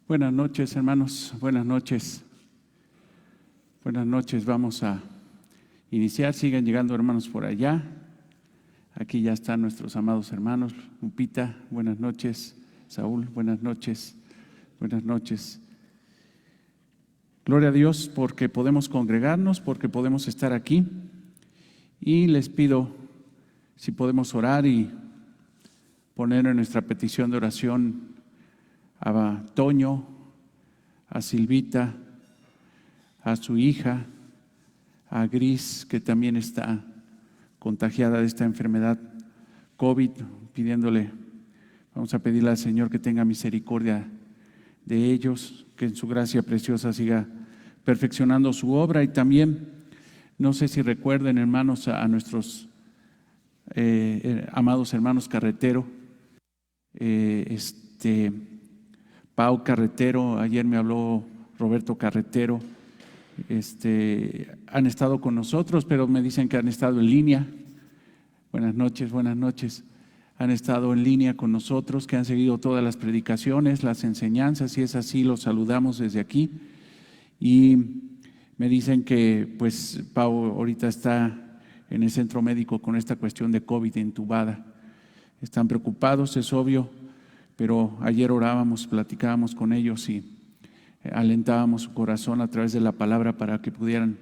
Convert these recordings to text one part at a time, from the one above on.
Buenas noches, hermanos. Buenas noches. Buenas noches. Vamos a iniciar. Siguen llegando hermanos por allá. Aquí ya están nuestros amados hermanos. Lupita, buenas noches. Saúl, buenas noches. Buenas noches. Gloria a Dios porque podemos congregarnos, porque podemos estar aquí. Y les pido si podemos orar y poner en nuestra petición de oración a Toño, a Silvita, a su hija, a Gris, que también está contagiada de esta enfermedad COVID, vamos a pedirle al Señor que tenga misericordia de ellos, que en su gracia preciosa siga perfeccionando su obra. Y también, no sé si recuerden, hermanos, a nuestros amados hermanos Carretero, Pau Carretero, ayer me habló Roberto Carretero, han estado con nosotros, pero me dicen que han estado en línea. Buenas noches, buenas noches. Han estado en línea con nosotros, que han seguido todas las predicaciones, las enseñanzas, y es así, los saludamos desde aquí. Y me dicen que pues Pau ahorita está en el centro médico con esta cuestión de COVID, intubada. Están preocupados, es obvio, pero ayer orábamos, platicábamos con ellos y alentábamos su corazón a través de la palabra para que pudieran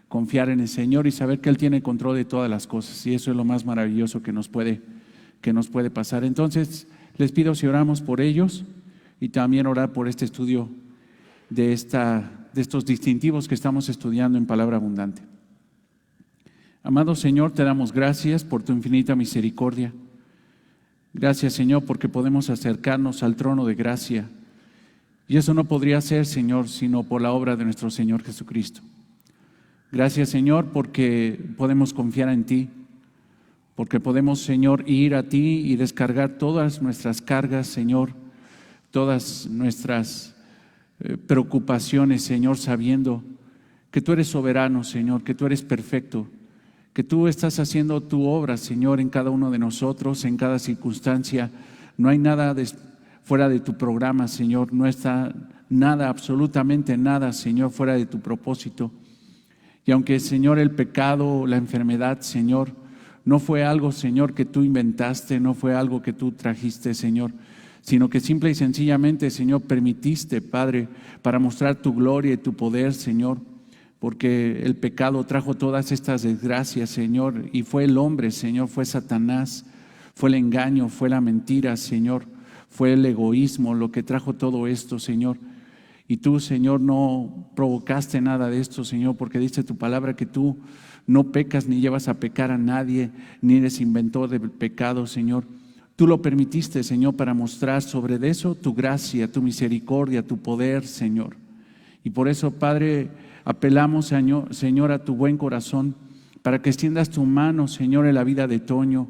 confiar en el Señor y saber que Él tiene control de todas las cosas, y eso es lo más maravilloso que nos puede pasar. Entonces les pido si oramos por ellos y también orar por este estudio de estos distintivos que estamos estudiando en Palabra Abundante. Amado Señor, te damos gracias por tu infinita misericordia. Gracias, Señor, porque podemos acercarnos al trono de gracia. Y eso no podría ser, Señor, sino por la obra de nuestro Señor Jesucristo. Gracias, Señor, porque podemos confiar en ti, porque podemos, Señor, ir a ti y descargar todas nuestras cargas, Señor, todas nuestras preocupaciones, Señor, sabiendo que tú eres soberano, Señor, que tú eres perfecto, que tú estás haciendo tu obra, Señor, en cada uno de nosotros, en cada circunstancia. No hay nada fuera de tu programa, Señor. No está nada, absolutamente nada, Señor, fuera de tu propósito. Y aunque, Señor, el pecado, la enfermedad, Señor, no fue algo, Señor, que tú inventaste, no fue algo que tú trajiste, Señor, sino que simple y sencillamente, Señor, permitiste, Padre, para mostrar tu gloria y tu poder, Señor, porque el pecado trajo todas estas desgracias, Señor, y fue el hombre, Señor, fue Satanás, fue el engaño, fue la mentira, Señor, fue el egoísmo lo que trajo todo esto, Señor. Y tú, Señor, no provocaste nada de esto, Señor, porque dice tu palabra que tú no pecas ni llevas a pecar a nadie, ni eres inventor del pecado, Señor. Tú lo permitiste, Señor, para mostrar sobre eso tu gracia, tu misericordia, tu poder, Señor. Y por eso, Padre, apelamos, Señor, a tu buen corazón para que extiendas tu mano, Señor, en la vida de Toño,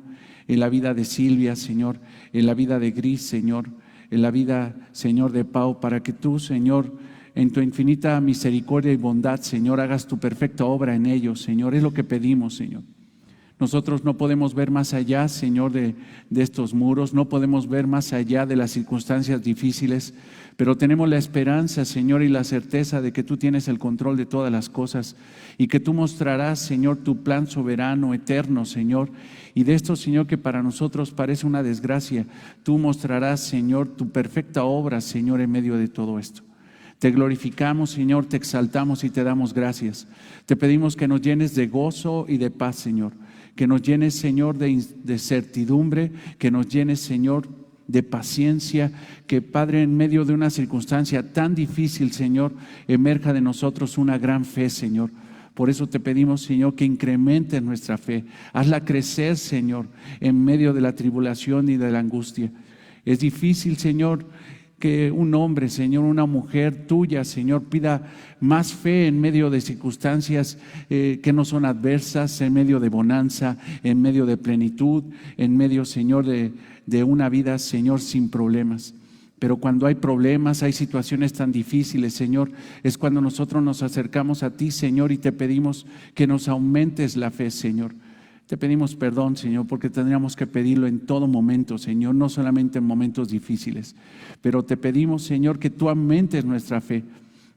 en la vida de Silvia, Señor, en la vida de Gris, Señor, en la vida, Señor, de Pau, para que tú, Señor, en tu infinita misericordia y bondad, Señor, hagas tu perfecta obra en ellos, Señor. Es lo que pedimos, Señor. Nosotros no podemos ver más allá, Señor, de estos muros, no podemos ver más allá de las circunstancias difíciles, pero tenemos la esperanza, Señor, y la certeza de que tú tienes el control de todas las cosas y que tú mostrarás, Señor, tu plan soberano, eterno, Señor. Y de esto, Señor, que para nosotros parece una desgracia, tú mostrarás, Señor, tu perfecta obra, Señor, en medio de todo esto. Te glorificamos, Señor, te exaltamos y te damos gracias. Te pedimos que nos llenes de gozo y de paz, Señor. Que nos llenes, Señor, de certidumbre, que nos llenes, Señor, de paciencia, que, Padre, en medio de una circunstancia tan difícil, Señor, emerja de nosotros una gran fe, Señor. Por eso te pedimos, Señor, que incrementes nuestra fe. Hazla crecer, Señor, en medio de la tribulación y de la angustia. Es difícil, Señor, que un hombre, Señor, una mujer tuya, Señor, pida más fe en medio de circunstancias que no son adversas, en medio de bonanza, en medio de plenitud, en medio, Señor, de una vida, Señor, sin problemas. Pero cuando hay problemas, hay situaciones tan difíciles, Señor, es cuando nosotros nos acercamos a ti, Señor, y te pedimos que nos aumentes la fe, Señor. Te pedimos perdón, Señor, porque tendríamos que pedirlo en todo momento, Señor, no solamente en momentos difíciles. Pero te pedimos, Señor, que tú aumentes nuestra fe,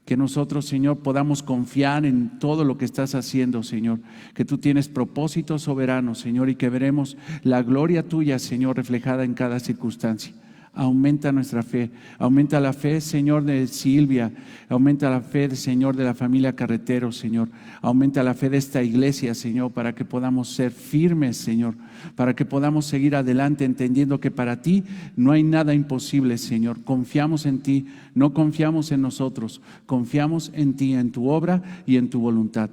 que nosotros, Señor, podamos confiar en todo lo que estás haciendo, Señor, que tú tienes propósitos soberanos, Señor, y que veremos la gloria tuya, Señor, reflejada en cada circunstancia. Aumenta nuestra fe, aumenta la fe, Señor, de Silvia, aumenta la fe, Señor, de la familia Carretero, Señor, aumenta la fe de esta iglesia, Señor, para que podamos ser firmes, Señor, para que podamos seguir adelante entendiendo que para ti no hay nada imposible, Señor. Confiamos en ti, no confiamos en nosotros, confiamos en ti, en tu obra y en tu voluntad.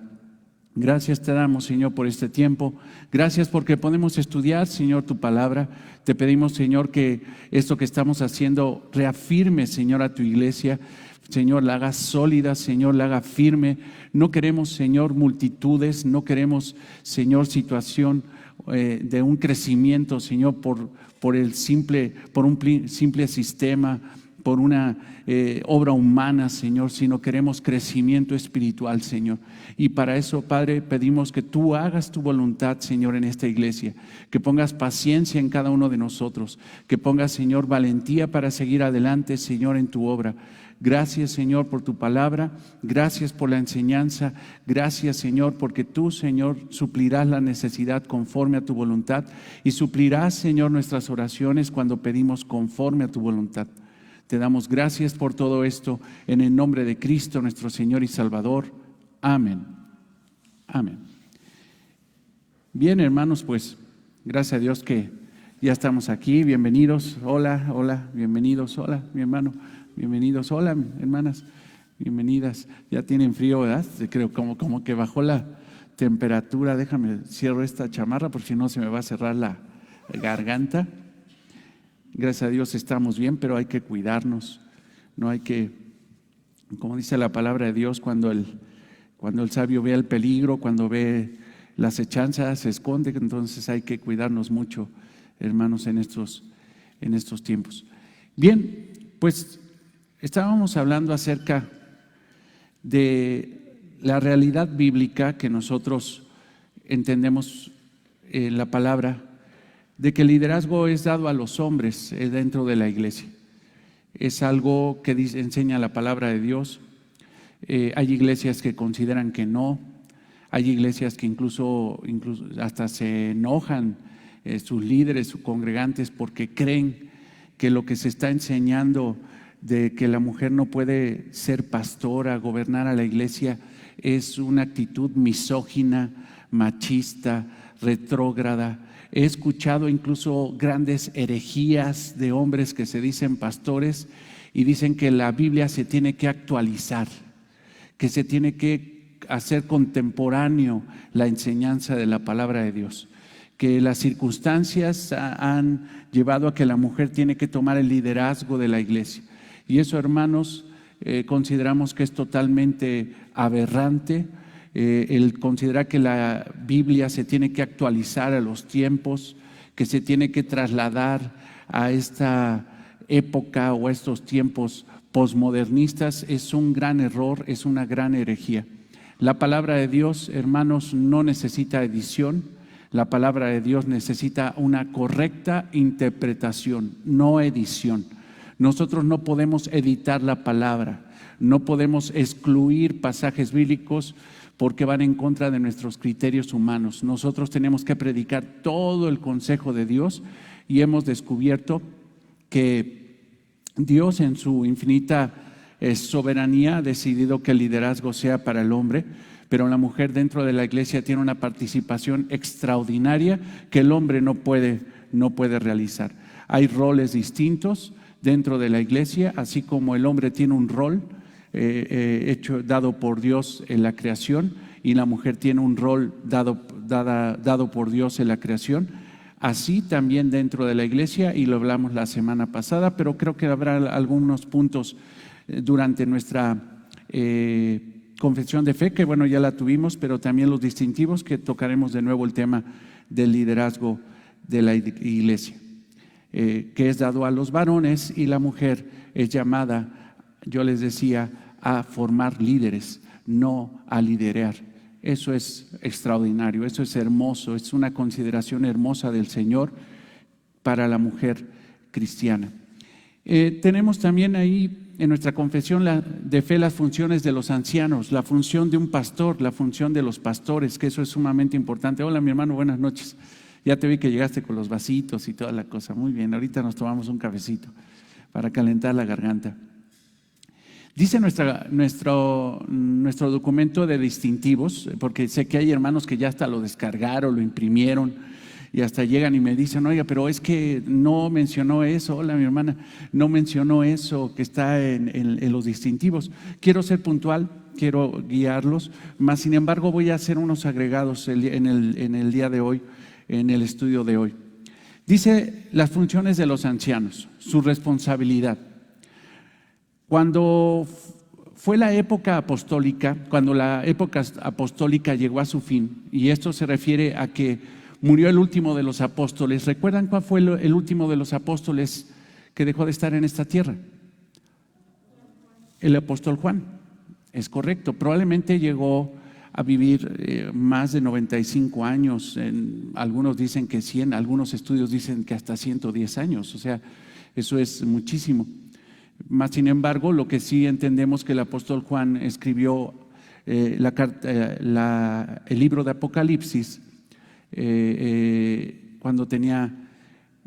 Gracias te damos, Señor, por este tiempo. Gracias porque podemos estudiar, Señor, tu palabra. Te pedimos, Señor, que esto que estamos haciendo reafirme, Señor, a tu iglesia. Señor, la haga sólida, Señor, la haga firme. No queremos, Señor, multitudes. No queremos, Señor, situación de un crecimiento, Señor, por un simple sistema, por una obra humana, Señor, sino queremos crecimiento espiritual, Señor. Y para eso, Padre, pedimos que tú hagas tu voluntad, Señor, en esta iglesia, que pongas paciencia en cada uno de nosotros, que pongas, Señor, valentía para seguir adelante, Señor, en tu obra. Gracias, Señor, por tu palabra, gracias por la enseñanza, gracias, Señor, porque tú, Señor, suplirás la necesidad conforme a tu voluntad y suplirás, Señor, nuestras oraciones cuando pedimos conforme a tu voluntad. Te damos gracias por todo esto en el nombre de Cristo, nuestro Señor y Salvador. Amén. Amén. Bien, hermanos, pues gracias a Dios que ya estamos aquí. Bienvenidos. Hola, hola, bienvenidos. Hola, mi hermano. Bienvenidos. Hola, hermanas. Bienvenidas. Ya tienen frío, ¿verdad? Creo como que bajó la temperatura. Déjame, cierro esta chamarra porque si no se me va a cerrar la garganta. Gracias a Dios estamos bien, pero hay que cuidarnos. No hay que, como dice la palabra de Dios, cuando el sabio ve el peligro, cuando ve la acechanza, se esconde. Entonces hay que cuidarnos mucho, hermanos, en estos tiempos. Bien, pues estábamos hablando acerca de la realidad bíblica que nosotros entendemos en la palabra, de que el liderazgo es dado a los hombres dentro de la iglesia. Es algo que enseña la palabra de Dios. Hay iglesias que consideran que no. Hay iglesias que incluso hasta se enojan sus líderes, sus congregantes, porque creen que lo que se está enseñando de que la mujer no puede ser pastora, gobernar a la iglesia, es una actitud misógina, machista, retrógrada. He escuchado incluso grandes herejías de hombres que se dicen pastores y dicen que la Biblia se tiene que actualizar, que se tiene que hacer contemporáneo la enseñanza de la palabra de Dios, que las circunstancias han llevado a que la mujer tiene que tomar el liderazgo de la iglesia. Y eso, hermanos, consideramos que es totalmente aberrante. El considerar que la Biblia se tiene que actualizar a los tiempos, que se tiene que trasladar a esta época o a estos tiempos posmodernistas, es un gran error, es una gran herejía. La palabra de Dios, hermanos, no necesita edición. La palabra de Dios necesita una correcta interpretación, no edición. Nosotros no podemos editar la palabra, no podemos excluir pasajes bíblicos porque van en contra de nuestros criterios humanos. Nosotros tenemos que predicar todo el consejo de Dios y hemos descubierto que Dios en su infinita soberanía ha decidido que el liderazgo sea para el hombre, pero la mujer dentro de la iglesia tiene una participación extraordinaria que el hombre no puede realizar. Hay roles distintos dentro de la iglesia, así como el hombre tiene un rol dado por Dios en la creación y la mujer tiene un rol dado por Dios en la creación. Así también dentro de la iglesia, y lo hablamos la semana pasada, pero creo que habrá algunos puntos durante nuestra confesión de fe, que bueno, ya la tuvimos, pero también los distintivos, que tocaremos de nuevo el tema del liderazgo de la iglesia, que es dado a los varones, y la mujer es llamada, yo les decía, a formar líderes, no a liderar. eso es extraordinario, eso es hermoso, es una consideración hermosa del Señor para la mujer cristiana. Tenemos también ahí en nuestra confesión de fe las funciones de los ancianos, la función de un pastor, la función de los pastores, que eso es sumamente importante. Hola, mi hermano, buenas noches. Ya te vi que llegaste con los vasitos y toda la cosa. Muy bien, ahorita nos tomamos un cafecito para calentar la garganta. Dice nuestro documento de distintivos, porque sé que hay hermanos que ya hasta lo descargaron, lo imprimieron, y hasta llegan y me dicen, oiga, pero es que no mencionó eso. Hola, mi hermana, no mencionó eso que está en los distintivos. Quiero ser puntual, quiero guiarlos, mas sin embargo voy a hacer unos agregados en el día de hoy, en el estudio de hoy. Dice las funciones de los ancianos, su responsabilidad. Cuando fue la época apostólica, cuando la época apostólica llegó a su fin, y esto se refiere a que murió el último de los apóstoles. ¿Recuerdan cuál fue el último de los apóstoles que dejó de estar en esta tierra? El apóstol Juan, es correcto. Probablemente llegó a vivir más de 95 años, algunos dicen que 100, algunos estudios dicen que hasta 110 años, o sea, eso es muchísimo. Más sin embargo, lo que sí entendemos que el apóstol Juan escribió el libro de Apocalipsis cuando tenía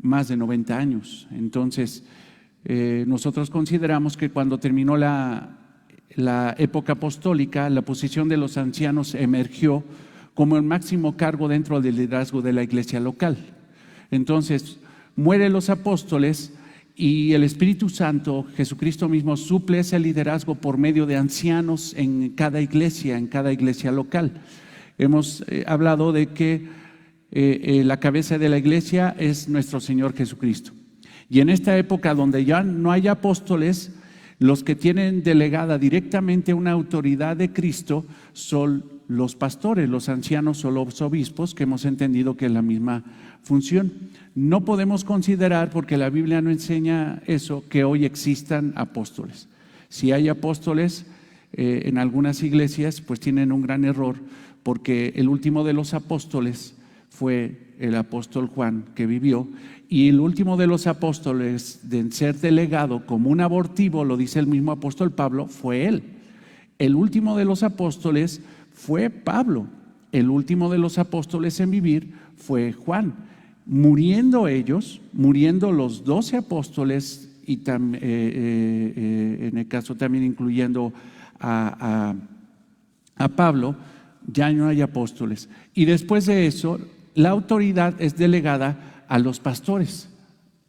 más de 90 años. Entonces, nosotros consideramos que cuando terminó la época apostólica, la posición de los ancianos emergió como el máximo cargo dentro del liderazgo de la iglesia local. Entonces, mueren los apóstoles y el Espíritu Santo, Jesucristo mismo, suple ese liderazgo por medio de ancianos en cada iglesia local. Hemos hablado de que la cabeza de la iglesia es nuestro Señor Jesucristo. Y en esta época donde ya no hay apóstoles, los que tienen delegada directamente una autoridad de Cristo son los pastores, los ancianos o los obispos, que hemos entendido que es la misma función. No podemos considerar, porque la Biblia no enseña eso, que hoy existan apóstoles. Si hay apóstoles en algunas iglesias, pues tienen un gran error, porque el último de los apóstoles fue el apóstol Juan, que vivió, y el último de los apóstoles de ser delegado como un abortivo, lo dice el mismo apóstol Pablo, fue él. El último de los apóstoles fue Pablo. El último de los apóstoles en vivir fue Juan. Muriendo ellos, muriendo los 12 apóstoles, y en el caso también incluyendo a Pablo, ya no hay apóstoles. Y después de eso, la autoridad es delegada a los pastores,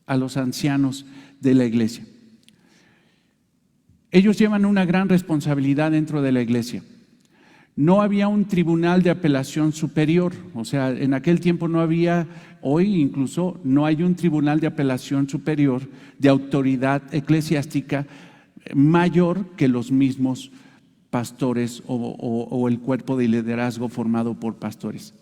a los ancianos de la iglesia. Ellos llevan una gran responsabilidad dentro de la iglesia. No había un tribunal de apelación superior, o sea, en aquel tiempo no había, hoy incluso no hay un tribunal de apelación superior de autoridad eclesiástica mayor que los mismos pastores o el cuerpo de liderazgo formado por pastores.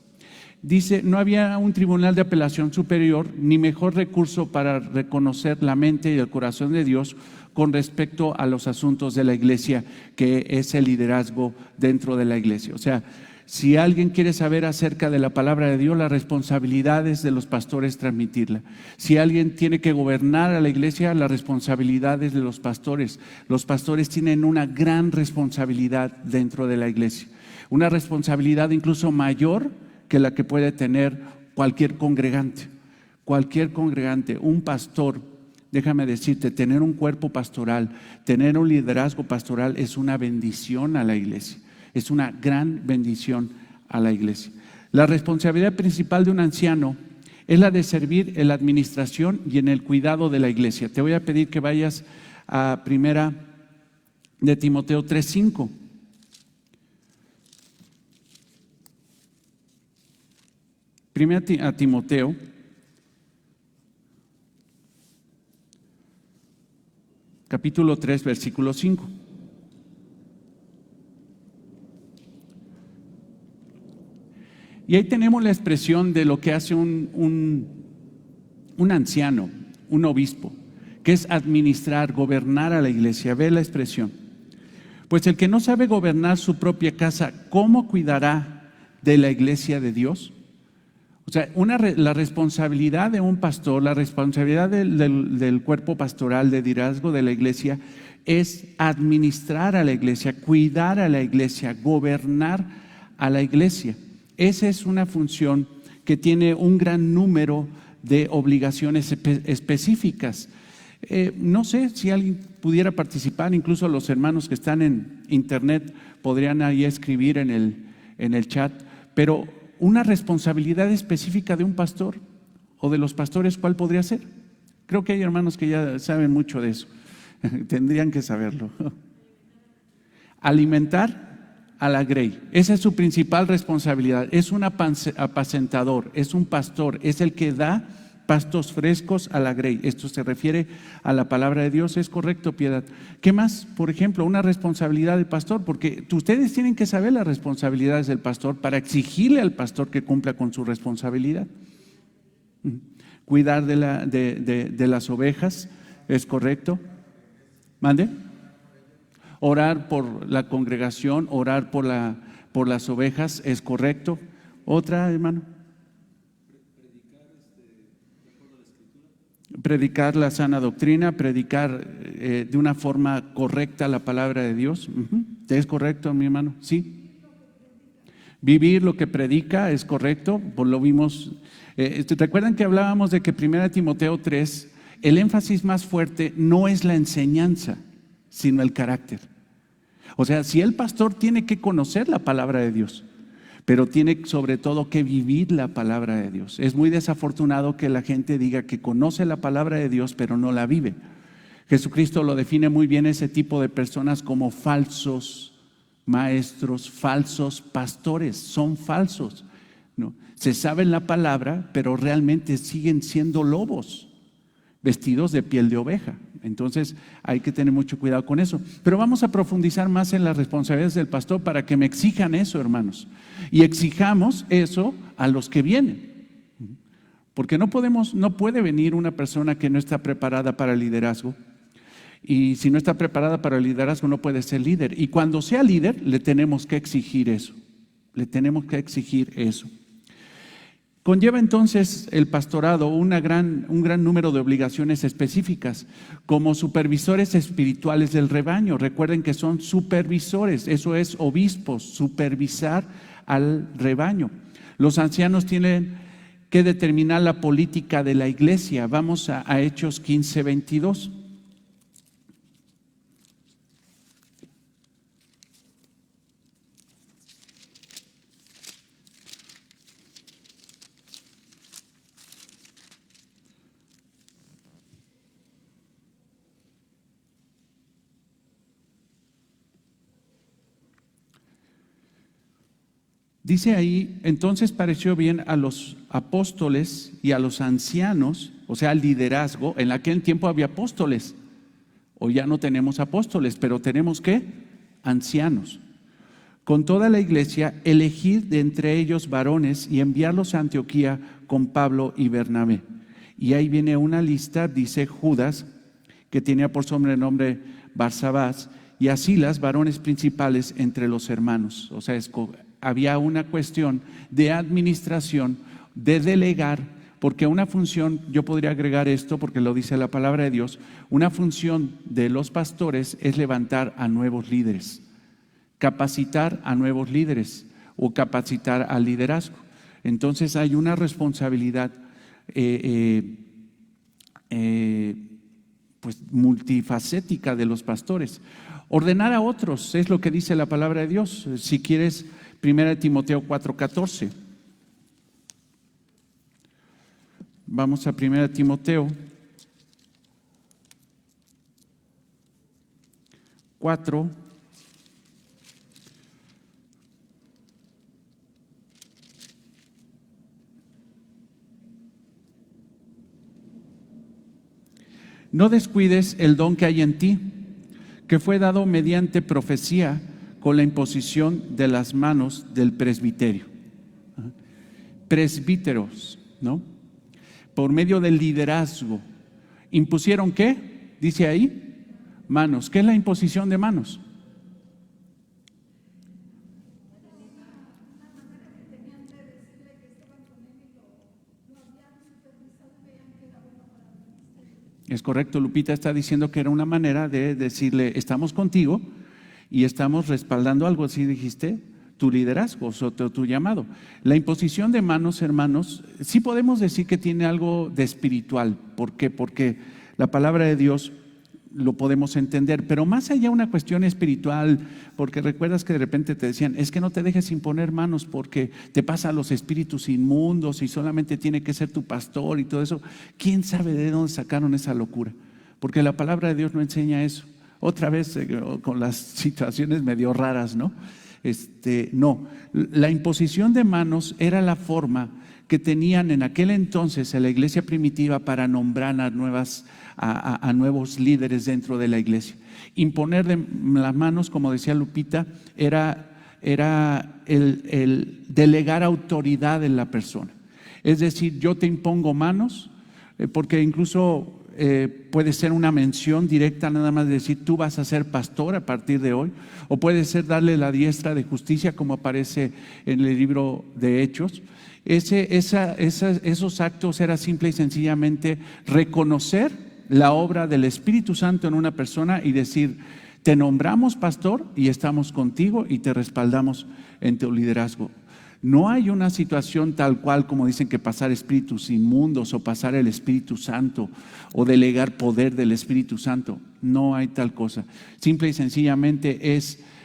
Dice, no había un tribunal de apelación superior ni mejor recurso para reconocer la mente y el corazón de Dios con respecto a los asuntos de la iglesia, que es el liderazgo dentro de la iglesia. O sea, si alguien quiere saber acerca de la palabra de Dios, la responsabilidad es de los pastores transmitirla. Si alguien tiene que gobernar a la iglesia, la responsabilidad es de los pastores. Los pastores tienen una gran responsabilidad dentro de la iglesia, una responsabilidad incluso mayor que la que puede tener cualquier congregante. Cualquier congregante, un pastor, déjame decirte, tener un cuerpo pastoral, tener un liderazgo pastoral es una bendición a la iglesia, es una gran bendición a la iglesia. La responsabilidad principal de un anciano es la de servir en la administración y en el cuidado de la iglesia. Te voy a pedir que vayas a Primera de Timoteo 3:5. Primera a Timoteo, capítulo 3, versículo 5. Y ahí tenemos la expresión de lo que hace un anciano, un obispo, que es administrar, gobernar a la iglesia. Ve la expresión. Pues el que no sabe gobernar su propia casa, ¿cómo cuidará de la iglesia de Dios? O sea, la responsabilidad de un pastor, la responsabilidad del cuerpo pastoral de liderazgo de la iglesia es administrar a la iglesia, cuidar a la iglesia, gobernar a la iglesia. Esa es una función que tiene un gran número de obligaciones específicas. No sé si alguien pudiera participar, incluso los hermanos que están en internet podrían ahí escribir en el chat, pero una responsabilidad específica de un pastor o de los pastores, ¿cuál podría ser? Creo que hay hermanos que ya saben mucho de eso, tendrían que saberlo. Alimentar a la grey, esa es su principal responsabilidad. Es un apacentador, es un pastor, es el que da pastos frescos a la grey. Esto se refiere a la palabra de Dios, ¿es correcto, Piedad? ¿Qué más? Por ejemplo, una responsabilidad del pastor, porque ustedes tienen que saber las responsabilidades del pastor para exigirle al pastor que cumpla con su responsabilidad. Cuidar de las ovejas, ¿es correcto? ¿Mande? Orar por la congregación, orar por las ovejas, ¿es correcto? ¿Otra, hermano? Predicar la sana doctrina, predicar de una forma correcta la palabra de Dios. ¿Es correcto, mi hermano? Sí. Vivir lo que predica es correcto, pues lo vimos. ¿Recuerdan que hablábamos de que 1 Timoteo 3, el énfasis más fuerte no es la enseñanza, sino el carácter? O sea, si el pastor tiene que conocer la palabra de Dios, pero tiene sobre todo que vivir la palabra de Dios. Es muy desafortunado que la gente diga que conoce la palabra de Dios, pero no la vive. Jesucristo lo define muy bien, ese tipo de personas, como falsos maestros, falsos pastores. Son falsos, ¿no? Se saben la palabra, pero realmente siguen siendo lobos, vestidos de piel de oveja. Entonces hay que tener mucho cuidado con eso. Pero vamos a profundizar más en las responsabilidades del pastor para que me exijan eso, hermanos. Y exijamos eso a los que vienen. Porque no puede venir una persona que no está preparada para el liderazgo. Y si no está preparada para el liderazgo no puede ser líder. Y cuando sea líder le tenemos que exigir eso. Le tenemos que exigir eso. Conlleva entonces el pastorado un gran número de obligaciones específicas, como supervisores espirituales del rebaño. Recuerden que son supervisores, eso es obispos, supervisar al rebaño. Los ancianos tienen que determinar la política de la iglesia. Vamos a Hechos 15:22. Dice ahí, entonces pareció bien a los apóstoles y a los ancianos, o sea, al liderazgo. En aquel tiempo había apóstoles, hoy ya no tenemos apóstoles, pero tenemos ¿qué? Ancianos. Con toda la iglesia, elegir de entre ellos varones y enviarlos a Antioquía con Pablo y Bernabé. Y ahí viene una lista, dice Judas, que tenía por sobrenombre Barsabás, y a Silas, varones principales entre los hermanos. O sea, había una cuestión de administración, de delegar, porque una función, yo podría agregar esto porque lo dice la palabra de Dios, una función de los pastores es levantar a nuevos líderes, capacitar a nuevos líderes o capacitar al liderazgo. Entonces hay una responsabilidad pues multifacética de los pastores. Ordenar a otros es lo que dice la palabra de Dios. Si quieres, 1 Timoteo 4:14. Vamos a 1 Timoteo 4. No descuides el don que hay en ti, que fue dado mediante profecía con la imposición de las manos del presbiterio. Presbíteros, ¿no? Por medio del liderazgo. ¿Impusieron qué? Dice ahí, manos. ¿Qué es la imposición de manos? Es correcto, Lupita está diciendo que era una manera de decirle, estamos contigo y estamos respaldando algo, así dijiste, tu liderazgo, tu llamado. La imposición de manos, hermanos, sí podemos decir que tiene algo de espiritual. ¿Por qué? Porque la palabra de Dios lo podemos entender, pero más allá de una cuestión espiritual, porque recuerdas que de repente te decían, es que no te dejes imponer manos porque te pasa a los espíritus inmundos y solamente tiene que ser tu pastor y todo eso. ¿Quién sabe de dónde sacaron esa locura? Porque la palabra de Dios no enseña eso. Otra vez con las situaciones medio raras, ¿no? No, la imposición de manos era la forma que tenían en aquel entonces en la iglesia primitiva para nombrar a nuevos líderes dentro de la iglesia. Imponer las manos, como decía Lupita, era el delegar autoridad en la persona. Es decir, yo te impongo manos, porque incluso puede ser una mención directa, nada más decir tú vas a ser pastor a partir de hoy, o puede ser darle la diestra de justicia, como aparece en el libro de Hechos. Esos actos era simple y sencillamente reconocer la obra del Espíritu Santo en una persona y decir, te nombramos pastor y estamos contigo y te respaldamos en tu liderazgo. No hay una situación tal cual como dicen que pasar espíritus inmundos o pasar el Espíritu Santo o delegar poder del Espíritu Santo. No hay tal cosa. Simple y sencillamente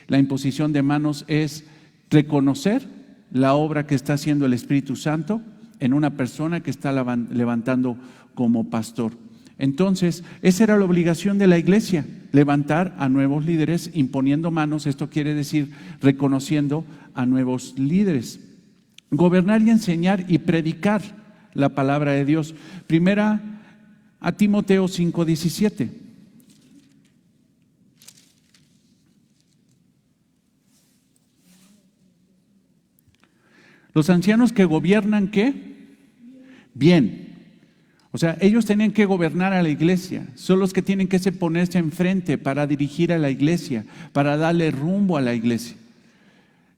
la imposición de manos es reconocer la obra que está haciendo el Espíritu Santo en una persona que está levantando como pastor. Entonces, esa era la obligación de la iglesia, levantar a nuevos líderes imponiendo manos. Esto quiere decir reconociendo a nuevos líderes. Gobernar y enseñar y predicar la palabra de Dios. Primera a Timoteo 5:17. Los ancianos que gobiernan, ¿qué? Bien. O sea, ellos tenían que gobernar a la iglesia. Son los que tienen que ponerse enfrente para dirigir a la iglesia, para darle rumbo a la iglesia.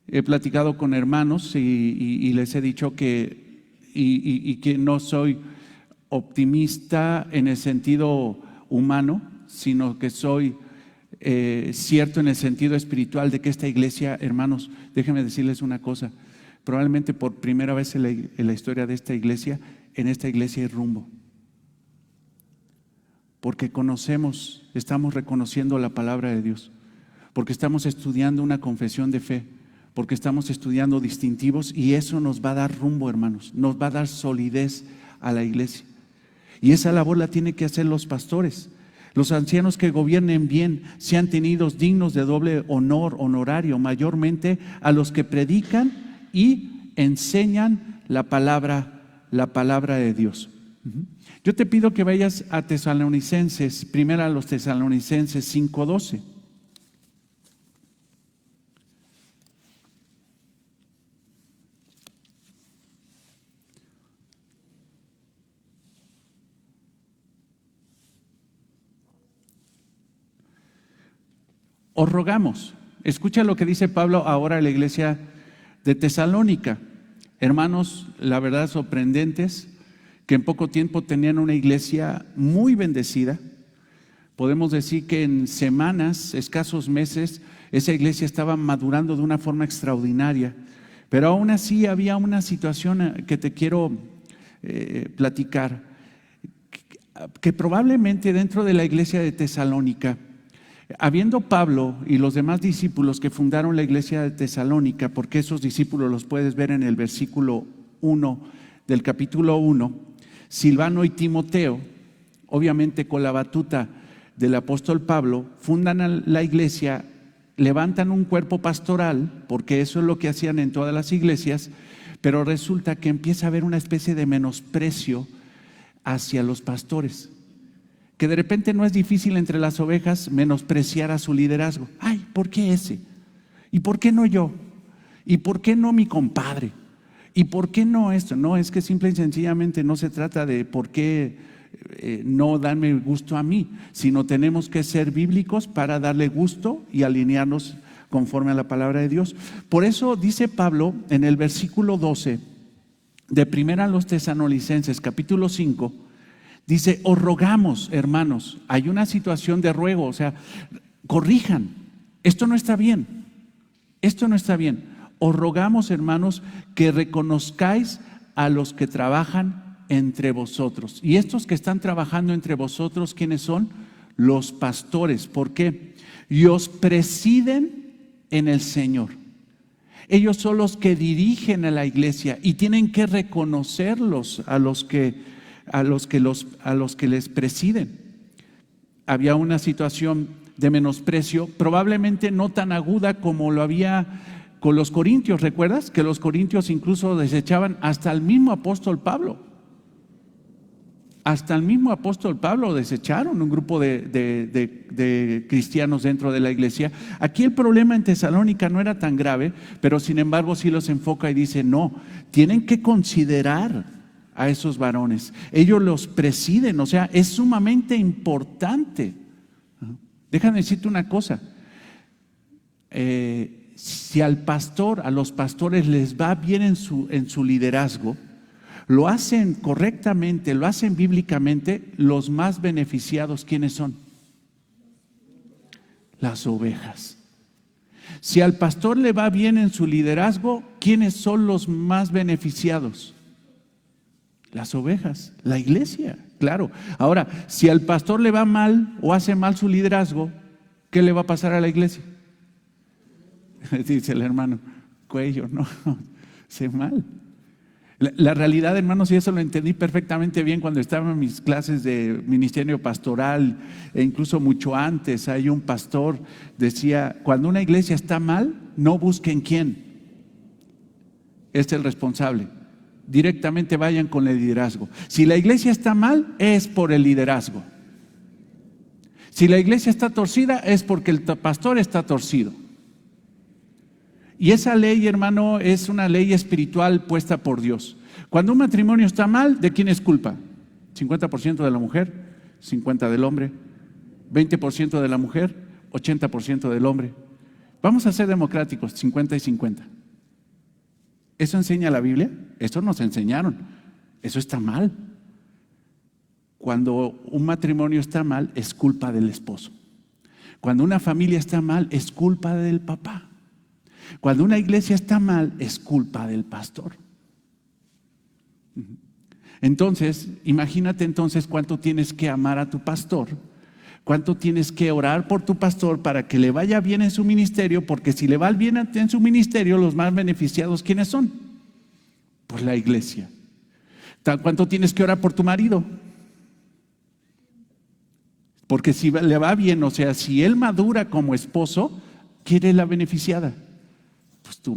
He platicado con hermanos y les he dicho que no soy optimista en el sentido humano, sino que soy cierto en el sentido espiritual de que esta iglesia, hermanos, déjenme decirles una cosa. Probablemente por primera vez en la historia de esta iglesia, en esta iglesia hay rumbo. Porque estamos reconociendo la palabra de Dios, porque estamos estudiando una confesión de fe, porque estamos estudiando distintivos y eso nos va a dar rumbo, hermanos, nos va a dar solidez a la iglesia. Y esa labor la tienen que hacer los pastores. Los ancianos que gobiernen bien sean tenidos dignos de doble honorario, mayormente a los que predican y enseñan la palabra de Dios. Yo te pido que vayas a Tesalonicenses, primero a los Tesalonicenses 5:12. Os rogamos, escucha lo que dice Pablo ahora a la iglesia de Tesalónica. Hermanos, la verdad sorprendentes, que en poco tiempo tenían una iglesia muy bendecida. Podemos decir que en semanas, escasos meses, esa iglesia estaba madurando de una forma extraordinaria. Pero aún así había una situación que te quiero platicar, que probablemente dentro de la iglesia de Tesalónica, habiendo Pablo y los demás discípulos que fundaron la iglesia de Tesalónica, porque esos discípulos los puedes ver en el versículo 1 del capítulo 1, Silvano y Timoteo, obviamente con la batuta del apóstol Pablo, fundan la iglesia, levantan un cuerpo pastoral, porque eso es lo que hacían en todas las iglesias, pero resulta que empieza a haber una especie de menosprecio hacia los pastores, que de repente no es difícil entre las ovejas menospreciar a su liderazgo. Ay, ¿por qué ese? ¿Y por qué no yo? ¿Y por qué no mi compadre? ¿Y por qué no esto? No, es que simple y sencillamente no se trata de por qué no darme gusto a mí, sino tenemos que ser bíblicos para darle gusto y alinearnos conforme a la palabra de Dios. Por eso dice Pablo en el versículo 12 de primera a los Tesalonicenses capítulo 5, Dice, os rogamos, hermanos, hay una situación de ruego, o sea, corrijan, esto no está bien, esto no está bien. Os rogamos, hermanos, que reconozcáis a los que trabajan entre vosotros. Y estos que están trabajando entre vosotros, ¿quiénes son? Los pastores. ¿Por qué? Y os presiden en el Señor. Ellos son los que dirigen a la iglesia y tienen que reconocerlos a los que les presiden. Había una situación de menosprecio, probablemente no tan aguda como lo había con los corintios. ¿Recuerdas? Que los corintios incluso desechaban hasta el mismo apóstol Pablo. Hasta el mismo apóstol Pablo desecharon, un grupo de cristianos dentro de la iglesia. Aquí el problema en Tesalónica no era tan grave, pero sin embargo sí los enfoca y dice, no, tienen que considerar a esos varones. Ellos los presiden, o sea, es sumamente importante. Déjame decirte una cosa. Si a los pastores les va bien en su liderazgo, lo hacen correctamente, lo hacen bíblicamente, los más beneficiados, ¿quiénes son? Las ovejas. Si al pastor le va bien en su liderazgo, ¿quiénes son los más beneficiados? Las ovejas, la iglesia, claro. Ahora, si al pastor le va mal o hace mal su liderazgo, ¿qué le va a pasar a la iglesia? Dice el hermano, cuello, no, hace mal. La realidad, hermanos, y eso lo entendí perfectamente bien cuando estaba en mis clases de ministerio pastoral, e incluso mucho antes. Hay un pastor decía, cuando una iglesia está mal, no busquen quién es el responsable, directamente vayan con el liderazgo. Si la iglesia está mal, es por el liderazgo. Si la iglesia está torcida, es porque el pastor está torcido. Y esa ley, hermano, es una ley espiritual puesta por Dios. Cuando un matrimonio está mal, ¿de quién es culpa? 50% de la mujer, 50% del hombre, 20% de la mujer, 80% del hombre. Vamos a ser democráticos, 50 y 50. ¿Eso enseña la Biblia? Eso nos enseñaron. Eso está mal. Cuando un matrimonio está mal, es culpa del esposo. Cuando una familia está mal, es culpa del papá. Cuando una iglesia está mal, es culpa del pastor. Entonces, imagínate entonces cuánto tienes que amar a tu pastor, cuánto tienes que orar por tu pastor para que le vaya bien en su ministerio, porque si le va bien en su ministerio, los más beneficiados, ¿quiénes son? Pues la iglesia. ¿Cuánto tienes que orar por tu marido? Porque si le va bien, o sea, si él madura como esposo, ¿quién es la beneficiada? Pues tu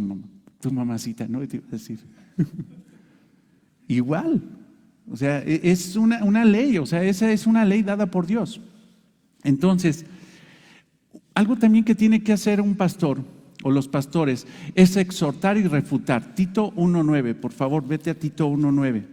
mamacita, ¿no? Te iba a decir. Igual, o sea, es una ley, o sea, esa es una ley dada por Dios. Entonces, algo también que tiene que hacer un pastor o los pastores es exhortar y refutar. Tito 1:9, por favor, vete a Tito 1:9.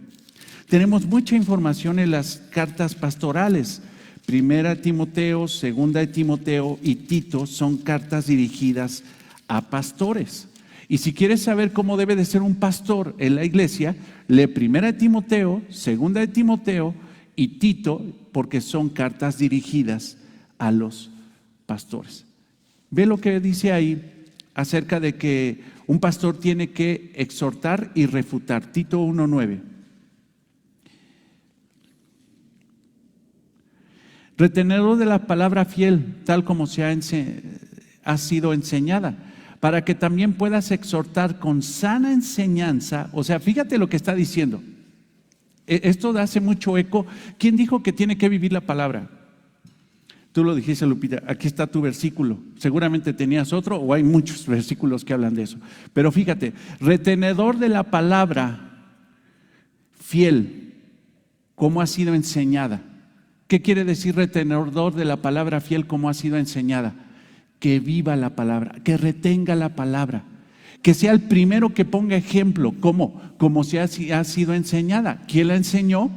Tenemos mucha información en las cartas pastorales. Primera de Timoteo, Segunda de Timoteo y Tito son cartas dirigidas a pastores. Y si quieres saber cómo debe de ser un pastor en la iglesia, lee Primera de Timoteo, Segunda de Timoteo y Tito, porque son cartas dirigidas a los pastores. Ve lo que dice ahí acerca de que un pastor tiene que exhortar y refutar. Tito 1:9. Retenedor de la palabra fiel, tal como ha sido enseñada, para que también puedas exhortar con sana enseñanza. O sea, fíjate lo que está diciendo. Esto hace mucho eco. ¿Quién dijo que tiene que vivir la palabra? Tú lo dijiste, Lupita. Aquí está tu versículo. Seguramente tenías otro o hay muchos versículos que hablan de eso. Pero fíjate, retenedor de la palabra fiel, como ha sido enseñada. ¿Qué quiere decir retenedor de la palabra fiel como ha sido enseñada? Que viva la palabra, que retenga la palabra, que sea el primero que ponga ejemplo. ¿Cómo? Como ha sido enseñada. ¿Quién la enseñó?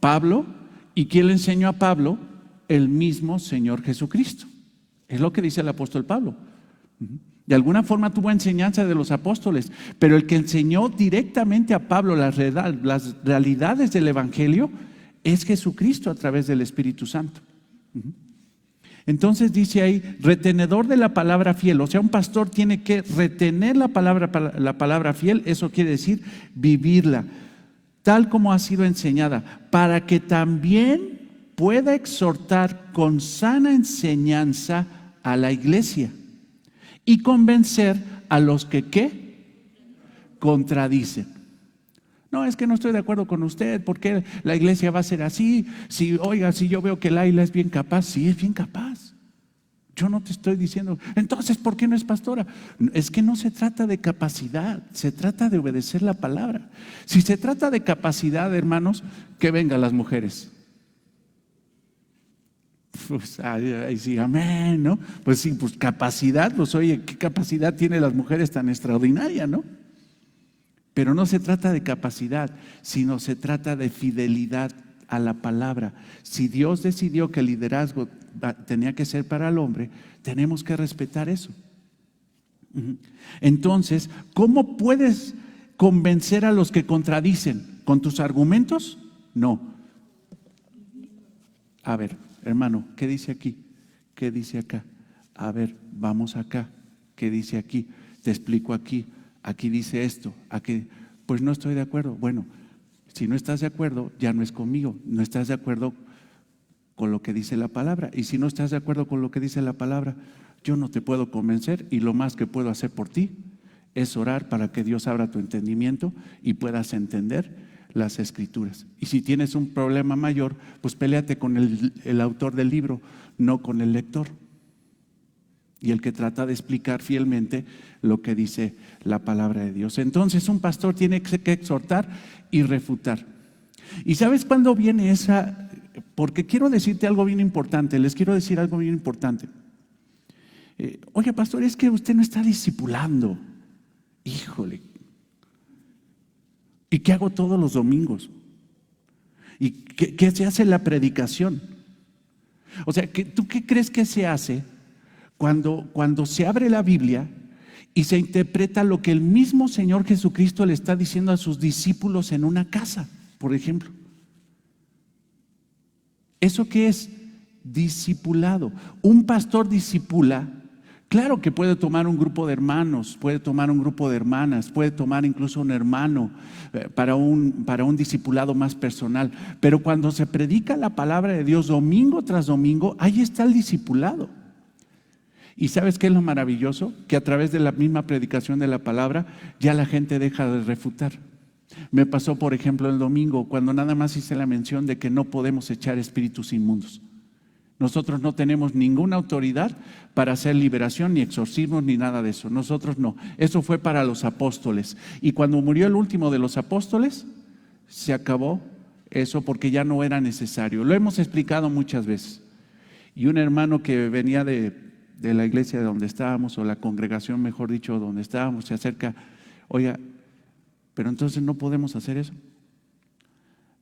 Pablo. ¿Y quién le enseñó a Pablo? El mismo Señor Jesucristo. Es lo que dice el apóstol Pablo. De alguna forma tuvo enseñanza de los apóstoles, pero el que enseñó directamente a Pablo las realidades del evangelio es Jesucristo a través del Espíritu Santo. Entonces dice ahí, retenedor de la palabra fiel. O sea, un pastor tiene que retener la palabra fiel. Eso quiere decir vivirla tal como ha sido enseñada, para que también pueda exhortar con sana enseñanza a la iglesia y convencer a los que ¿qué? Contradicen. No, es que no estoy de acuerdo con usted, porque la iglesia va a ser así. Si yo veo que Laila es bien capaz, sí es bien capaz. Yo no te estoy diciendo, entonces, ¿por qué no es pastora? Es que no se trata de capacidad, se trata de obedecer la palabra. Si se trata de capacidad, hermanos, que vengan las mujeres. Pues ahí sí, amén, ¿no? Pues sí, pues capacidad, pues oye, ¿qué capacidad tienen las mujeres tan extraordinaria, no? Pero no se trata de capacidad, sino se trata de fidelidad a la palabra. Si Dios decidió que el liderazgo tenía que ser para el hombre, tenemos que respetar eso. Entonces, ¿cómo puedes convencer a los que contradicen? ¿Con tus argumentos? No. A ver, hermano, ¿qué dice aquí? ¿Qué dice acá? A ver, vamos acá. ¿Qué dice aquí? Te explico aquí. Aquí dice esto. Aquí, pues no estoy de acuerdo. Bueno, si no estás de acuerdo, ya no es conmigo. No estás de acuerdo con lo que dice la palabra. Y si no estás de acuerdo con lo que dice la palabra, yo no te puedo convencer, y lo más que puedo hacer por ti es orar para que Dios abra tu entendimiento y puedas entender las escrituras. Y si tienes un problema mayor, pues péleate con el autor del libro, no con el lector, y el que trata de explicar fielmente lo que dice la palabra de Dios. Entonces un pastor tiene que exhortar y refutar. ¿Y sabes cuándo viene esa? Porque quiero decirte algo bien importante, les quiero decir algo bien importante. Oye, pastor, es que usted no está discipulando. Híjole. ¿Y qué hago todos los domingos? ¿Y qué se hace en la predicación? O sea, ¿tú qué crees que se hace cuando se abre la Biblia y se interpreta lo que el mismo Señor Jesucristo le está diciendo a sus discípulos en una casa, por ejemplo? ¿Eso qué es? Discipulado. Un pastor discipula. Claro que puede tomar un grupo de hermanos, puede tomar un grupo de hermanas, puede tomar incluso un hermano para un discipulado más personal. Pero cuando se predica la palabra de Dios domingo tras domingo, ahí está el discipulado. ¿Y sabes qué es lo maravilloso? Que a través de la misma predicación de la palabra ya la gente deja de refutar. Me pasó, por ejemplo, el domingo, cuando nada más hice la mención de que no podemos echar espíritus inmundos. Nosotros no tenemos ninguna autoridad para hacer liberación, ni exorcismos, ni nada de eso. Nosotros no. Eso fue para los apóstoles. Y cuando murió el último de los apóstoles, se acabó eso porque ya no era necesario. Lo hemos explicado muchas veces. Y un hermano que venía de la iglesia de donde estábamos, o la congregación, mejor dicho, donde estábamos, se acerca: oiga, pero entonces no podemos hacer eso.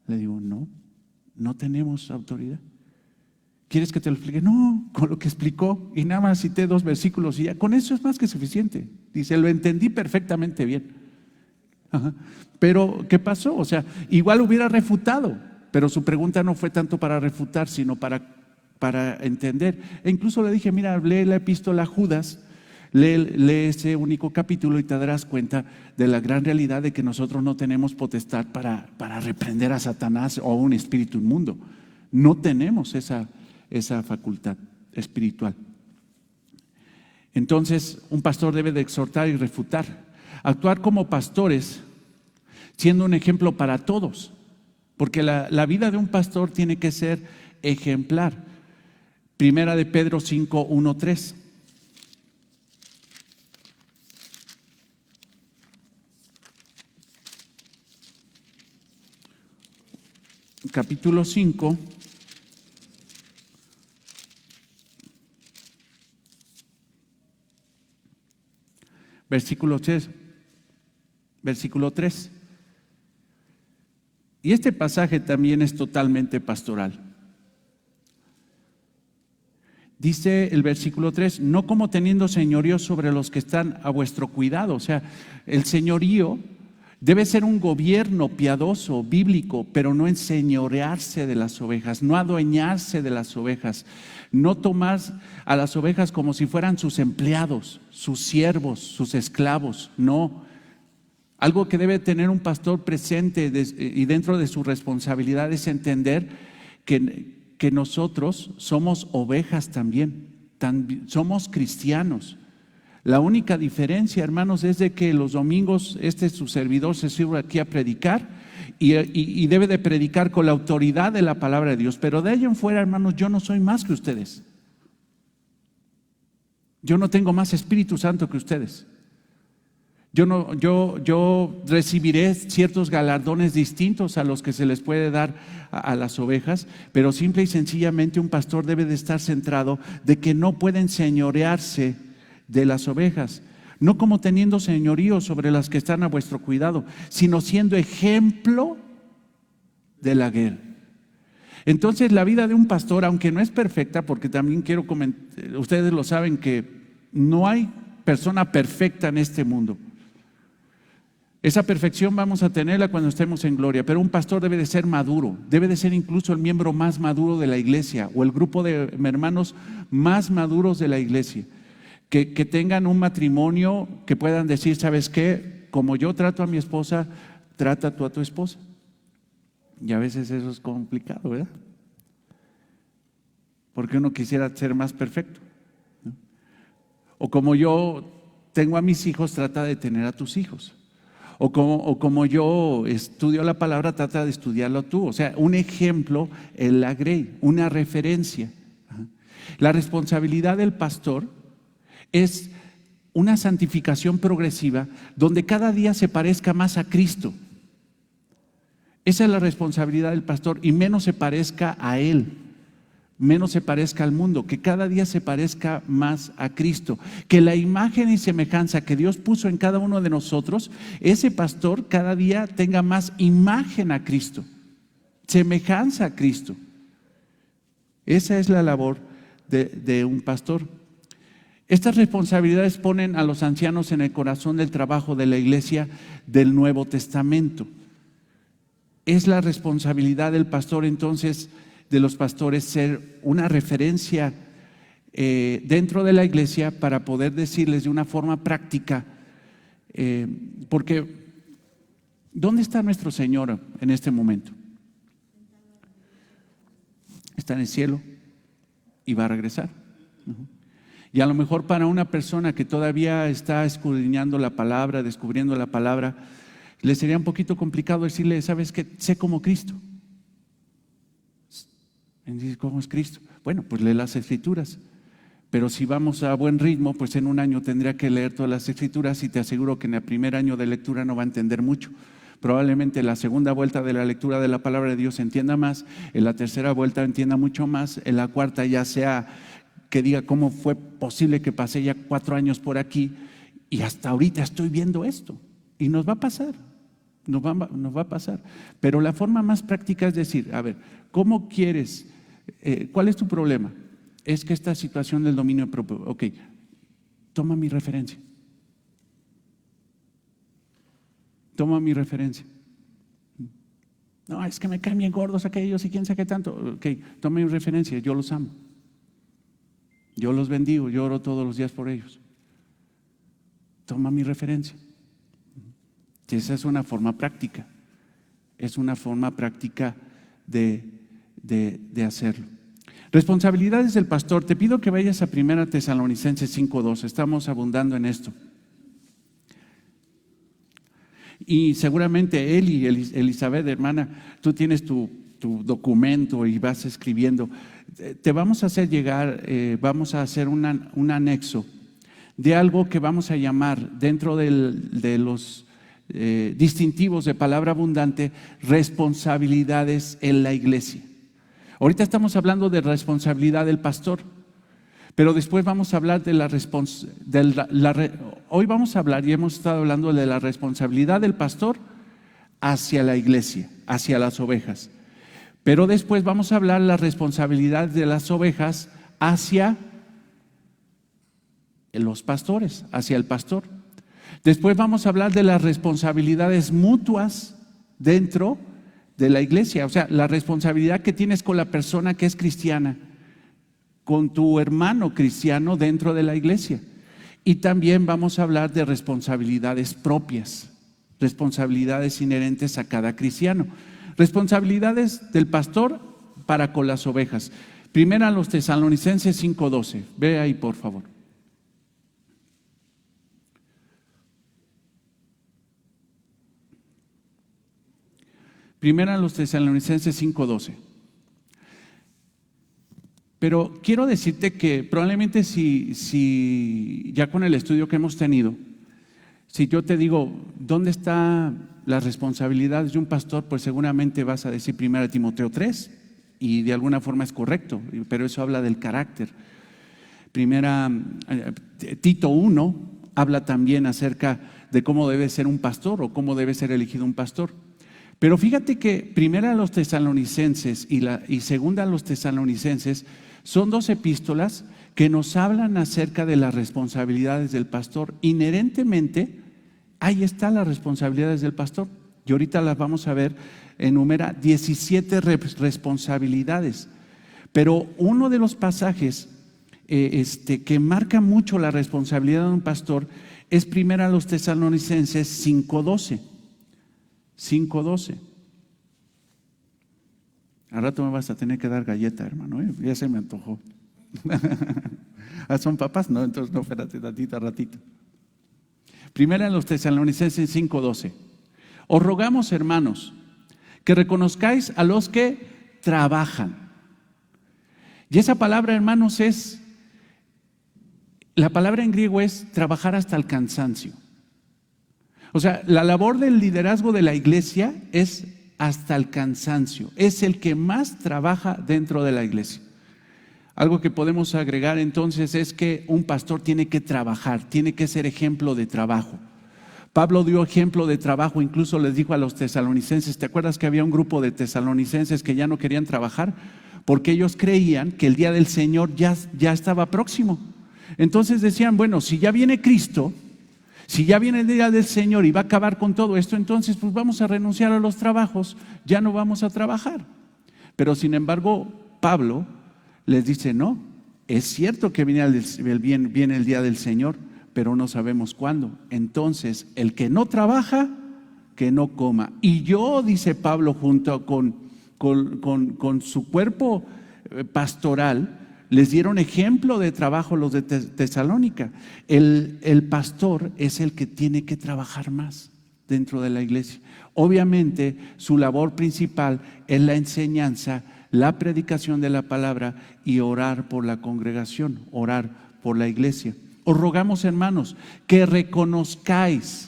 Le digo, no tenemos autoridad. ¿Quieres que te lo explique? No, con lo que explicó, y nada más cité 2 versículos y ya, con eso es más que suficiente. Dice, lo entendí perfectamente bien. Ajá. Pero, ¿qué pasó? O sea, igual hubiera refutado, pero su pregunta no fue tanto para refutar, sino para entender. E incluso le dije, mira, lee la epístola a Judas, lee ese único capítulo y te darás cuenta de la gran realidad de que nosotros no tenemos potestad para reprender a Satanás o a un espíritu inmundo. No tenemos esa facultad espiritual. Entonces, un pastor debe de exhortar y refutar, actuar como pastores, siendo un ejemplo para todos, porque la vida de un pastor tiene que ser ejemplar. Primera de Pedro 5, 1, 3. Capítulo 5. Versículo 3. Y este pasaje también es totalmente pastoral. Dice el versículo 3, no como teniendo señorío sobre los que están a vuestro cuidado. O sea, el señorío Debe ser un gobierno piadoso, bíblico, pero no enseñorearse de las ovejas, no adueñarse de las ovejas, no tomar a las ovejas como si fueran sus empleados, sus siervos, sus esclavos, no. Algo que debe tener un pastor presente y dentro de su responsabilidad es entender que nosotros somos ovejas también, somos cristianos. La única diferencia, hermanos, es de que los domingos su servidor se sirve aquí a predicar y debe de predicar con la autoridad de la palabra de Dios. Pero de ahí en fuera, hermanos, yo no soy más que ustedes. Yo no tengo más Espíritu Santo que ustedes. Yo recibiré ciertos galardones distintos a los que se les puede dar a las ovejas, pero simple y sencillamente un pastor debe de estar centrado de que no puede enseñorearse de las ovejas, no como teniendo señorío sobre las que están a vuestro cuidado, sino siendo ejemplo de la guerra. Entonces la vida de un pastor, aunque no es perfecta, porque también quiero comentar, ustedes lo saben que no hay persona perfecta en este mundo. Esa perfección vamos a tenerla cuando estemos en gloria, pero un pastor debe de ser maduro, debe de ser incluso el miembro más maduro de la iglesia o el grupo de hermanos más maduros de la iglesia. Que tengan un matrimonio que puedan decir, ¿sabes qué? Como yo trato a mi esposa, trata tú a tu esposa. Y a veces eso es complicado, ¿verdad? Porque uno quisiera ser más perfecto, ¿no? O como yo tengo a mis hijos, trata de tener a tus hijos. O como yo estudio la palabra, trata de estudiarlo tú. O sea, un ejemplo, el agrey, una referencia. La responsabilidad del pastor es una santificación progresiva donde cada día se parezca más a Cristo. Esa es la responsabilidad del pastor y menos se parezca a Él, menos se parezca al mundo, que cada día se parezca más a Cristo, que la imagen y semejanza que Dios puso en cada uno de nosotros, ese pastor cada día tenga más imagen a Cristo, semejanza a Cristo. Esa es la labor de un pastor. Estas responsabilidades ponen a los ancianos en el corazón del trabajo de la iglesia del Nuevo Testamento. Es la responsabilidad del pastor, entonces, de los pastores, ser una referencia dentro de la iglesia para poder decirles de una forma práctica, porque ¿dónde está nuestro Señor en este momento? Está en el cielo y va a regresar. Y a lo mejor para una persona que todavía está escudriñando la palabra, descubriendo la palabra, le sería un poquito complicado decirle, ¿sabes qué? Sé como Cristo. Y dice, ¿cómo es Cristo? Bueno, pues lee las Escrituras. Pero si vamos a buen ritmo, pues en un año tendría que leer todas las Escrituras y te aseguro que en el primer año de lectura no va a entender mucho. Probablemente en la segunda vuelta de la lectura de la palabra de Dios entienda más, en la tercera vuelta entienda mucho más, en la cuarta ya sea que diga cómo fue posible que pasé ya 4 años por aquí y hasta ahorita estoy viendo esto. Y nos va a pasar, nos va a pasar. Pero la forma más práctica es decir, a ver, ¿cómo quieres? ¿Cuál es tu problema? Es que esta situación del dominio propio, ok, toma mi referencia. Toma mi referencia. No, es que me caen bien gordos aquellos y quién sabe qué tanto. Ok, toma mi referencia, yo los amo. Yo los bendigo, yo oro todos los días por ellos. Toma mi referencia. Esa es una forma práctica. Es una forma práctica de hacerlo. Responsabilidades del pastor. Te pido que vayas a 1 Tesalonicenses 5:2. Estamos abundando en esto. Y seguramente Eli, Elizabeth, hermana, tú tienes tu documento y vas escribiendo. Te vamos a hacer llegar, vamos a hacer un anexo de algo que vamos a llamar dentro de los distintivos de palabra abundante, responsabilidades en la iglesia. Ahorita estamos hablando de responsabilidad del pastor, pero después vamos a hablar de hoy vamos a hablar y hemos estado hablando de la responsabilidad del pastor hacia la iglesia, hacia las ovejas. Pero después vamos a hablar de la responsabilidad de las ovejas hacia los pastores, hacia el pastor. Después vamos a hablar de las responsabilidades mutuas dentro de la iglesia, o sea, la responsabilidad que tienes con la persona que es cristiana, con tu hermano cristiano dentro de la iglesia. Y también vamos a hablar de responsabilidades propias, responsabilidades inherentes a cada cristiano, responsabilidades del pastor para con las ovejas. Primera a los Tesalonicenses 5:12, ve ahí por favor. Primera a los Tesalonicenses 5:12. Pero quiero decirte que probablemente si ya con el estudio que hemos tenido, si yo te digo, ¿dónde están las responsabilidades de un pastor? Pues seguramente vas a decir 1 Timoteo 3, y de alguna forma es correcto, pero eso habla del carácter. Tito 1 habla también acerca de cómo debe ser un pastor o cómo debe ser elegido un pastor. Pero fíjate que primera a los Tesalonicenses y segunda a los Tesalonicenses son dos epístolas que nos hablan acerca de las responsabilidades del pastor. Inherentemente, ahí están las responsabilidades del pastor. Y ahorita las vamos a ver, enumera 17 responsabilidades. Pero uno de los pasajes que marca mucho la responsabilidad de un pastor es primera a los Tesalonicenses 5:12. 5:12. Al rato me vas a tener que dar galleta, hermano, ya se me antojó. ¿Son papas? No, entonces no, espérate ratito. Primera a los Tesalonicenses 5:12. Os rogamos, hermanos, que reconozcáis a los que trabajan. Y esa palabra, hermanos, la palabra en griego es trabajar hasta el cansancio. O sea, la labor del liderazgo de la iglesia es hasta el cansancio. Es el que más trabaja dentro de la iglesia. Algo que podemos agregar entonces es que un pastor tiene que trabajar, tiene que ser ejemplo de trabajo. Pablo dio ejemplo de trabajo, incluso les dijo a los tesalonicenses, ¿te acuerdas que había un grupo de tesalonicenses que ya no querían trabajar? Porque ellos creían que el día del Señor ya estaba próximo. Entonces decían, bueno, si ya viene Cristo, si ya viene el día del Señor y va a acabar con todo esto, entonces pues vamos a renunciar a los trabajos, ya no vamos a trabajar. Pero sin embargo, Pablo les dice, no, es cierto que viene el día del Señor, pero no sabemos cuándo. Entonces, el que no trabaja, que no coma. Y yo, dice Pablo, junto con su cuerpo pastoral, les dieron ejemplo de trabajo los de Tesalónica. El pastor es el que tiene que trabajar más dentro de la iglesia. Obviamente, su labor principal es la enseñanza, la predicación de la palabra y orar por la congregación, orar por la iglesia. Os rogamos, hermanos, que reconozcan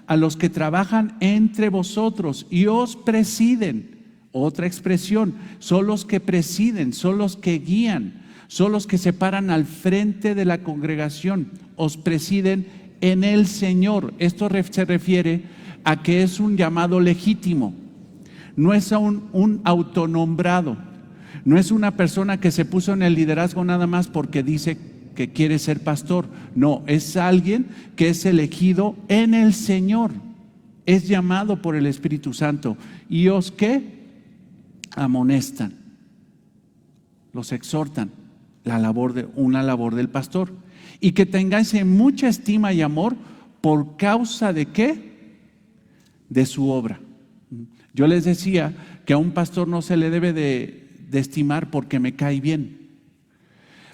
a los que trabajan entre vosotros y os presiden. Otra expresión, son los que presiden, son los que guían, son los que se paran al frente de la congregación, os presiden en el Señor. Esto se refiere a que es un llamado legítimo, no es un autonombrado, no es una persona que se puso en el liderazgo nada más porque dice que quiere ser pastor. No, es alguien que es elegido en el Señor, es llamado por el Espíritu Santo. ¿Y os qué? Amonestan, los exhortan, una labor del pastor, y que tengáis mucha estima y amor por causa de ¿qué? De su obra. Yo les decía que a un pastor no se le debe de estimar porque me cae bien,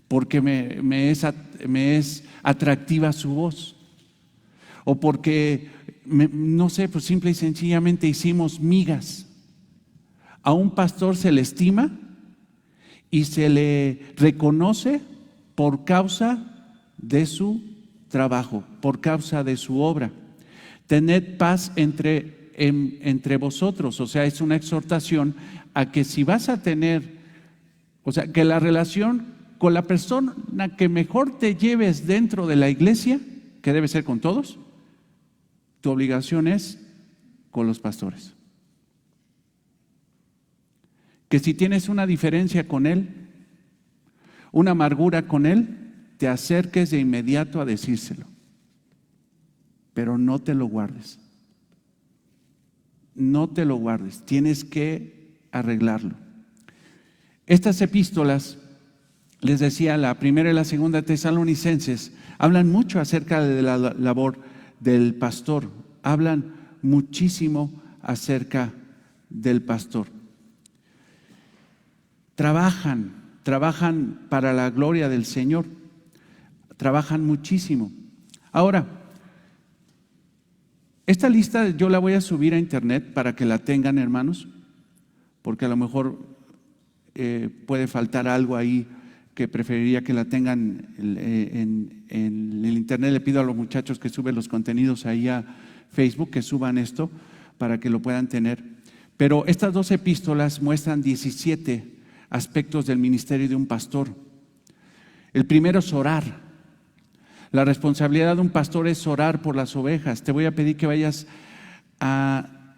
porque me es atractiva su voz, o porque no sé, pues simple y sencillamente hicimos migas. A un pastor se le estima y se le reconoce por causa de su trabajo, por causa de su obra. Tened paz entre vosotros, o sea, es una exhortación a que si vas a tener, o sea, que la relación con la persona que mejor te lleves dentro de la iglesia, que debe ser con todos, tu obligación es con los pastores. Que si tienes una diferencia con él, una amargura con él, te acerques de inmediato a decírselo. pero no te lo guardes. No te lo guardes, tienes que arreglarlo. Estas epístolas, les decía, la primera y la segunda de Tesalonicenses, hablan mucho acerca de la labor del pastor, hablan muchísimo acerca del pastor. Trabajan para la gloria del Señor, trabajan muchísimo. Ahora, esta lista yo la voy a subir a internet para que la tengan, hermanos, porque a lo mejor puede faltar algo ahí que preferiría que la tengan en el internet. Le pido a los muchachos que suben los contenidos ahí a Facebook que suban esto para que lo puedan tener. Pero estas dos epístolas muestran 17 aspectos del ministerio de un pastor. El primero es orar. La responsabilidad de un pastor es orar por las ovejas. Te voy a pedir que vayas a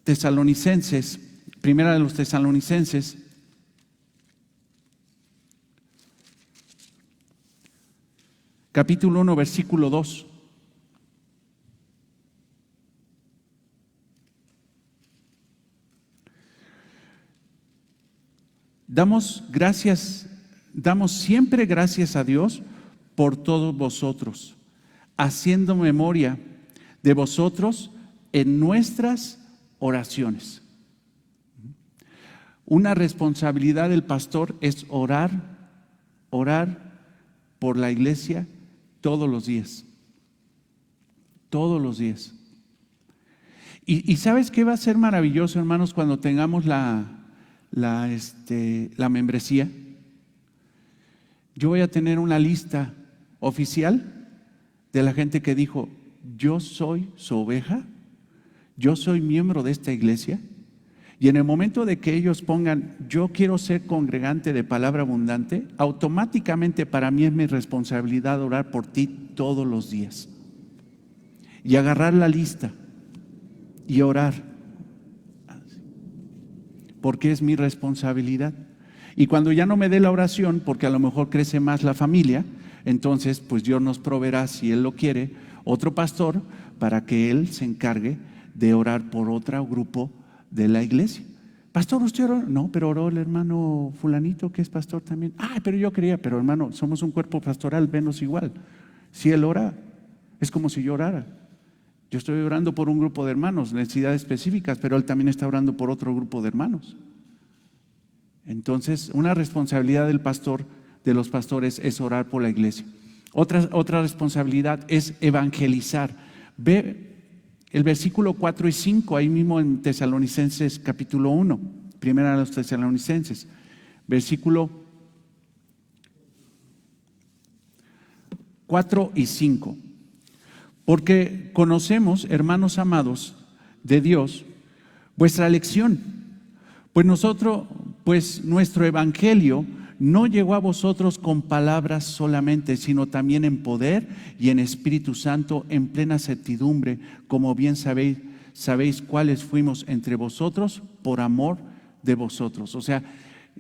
Tesalonicenses, primera de los Tesalonicenses, capítulo 1, versículo 2. Damos siempre gracias a Dios por todos vosotros, haciendo memoria de vosotros en nuestras oraciones. Una responsabilidad del pastor es orar por la iglesia todos los días. Todos los días. Y ¿sabes qué va a ser maravilloso, hermanos, cuando tengamos la membresía? Yo voy a tener una lista oficial de la gente que dijo: yo soy su oveja, yo soy miembro de esta iglesia, y en el momento de que ellos pongan yo quiero ser congregante de Palabra Abundante, automáticamente para mí es mi responsabilidad orar por ti todos los días y agarrar la lista y orar, porque es mi responsabilidad. Y cuando ya no me dé la oración, porque a lo mejor crece más la familia, entonces pues Dios nos proveerá, si Él lo quiere, otro pastor para que Él se encargue de orar por otro grupo de la iglesia. Pastor, ¿usted oró? No, pero oró el hermano fulanito que es pastor también. Pero yo creía, pero hermano, somos un cuerpo pastoral, venos igual. Si Él ora, es como si yo orara. Yo estoy orando por un grupo de hermanos, necesidades específicas, pero Él también está orando por otro grupo de hermanos. Entonces, una responsabilidad del pastor, de los pastores, es orar por la iglesia. Otra responsabilidad es evangelizar. Ve el versículo 4 y 5, ahí mismo en Tesalonicenses capítulo 1, primera de los Tesalonicenses, versículo 4 y 5. Porque conocemos, hermanos amados de Dios, vuestra elección, pues nuestro evangelio no llegó a vosotros con palabras solamente, sino también en poder y en Espíritu Santo, en plena certidumbre, como bien sabéis cuáles fuimos entre vosotros por amor de vosotros. O sea,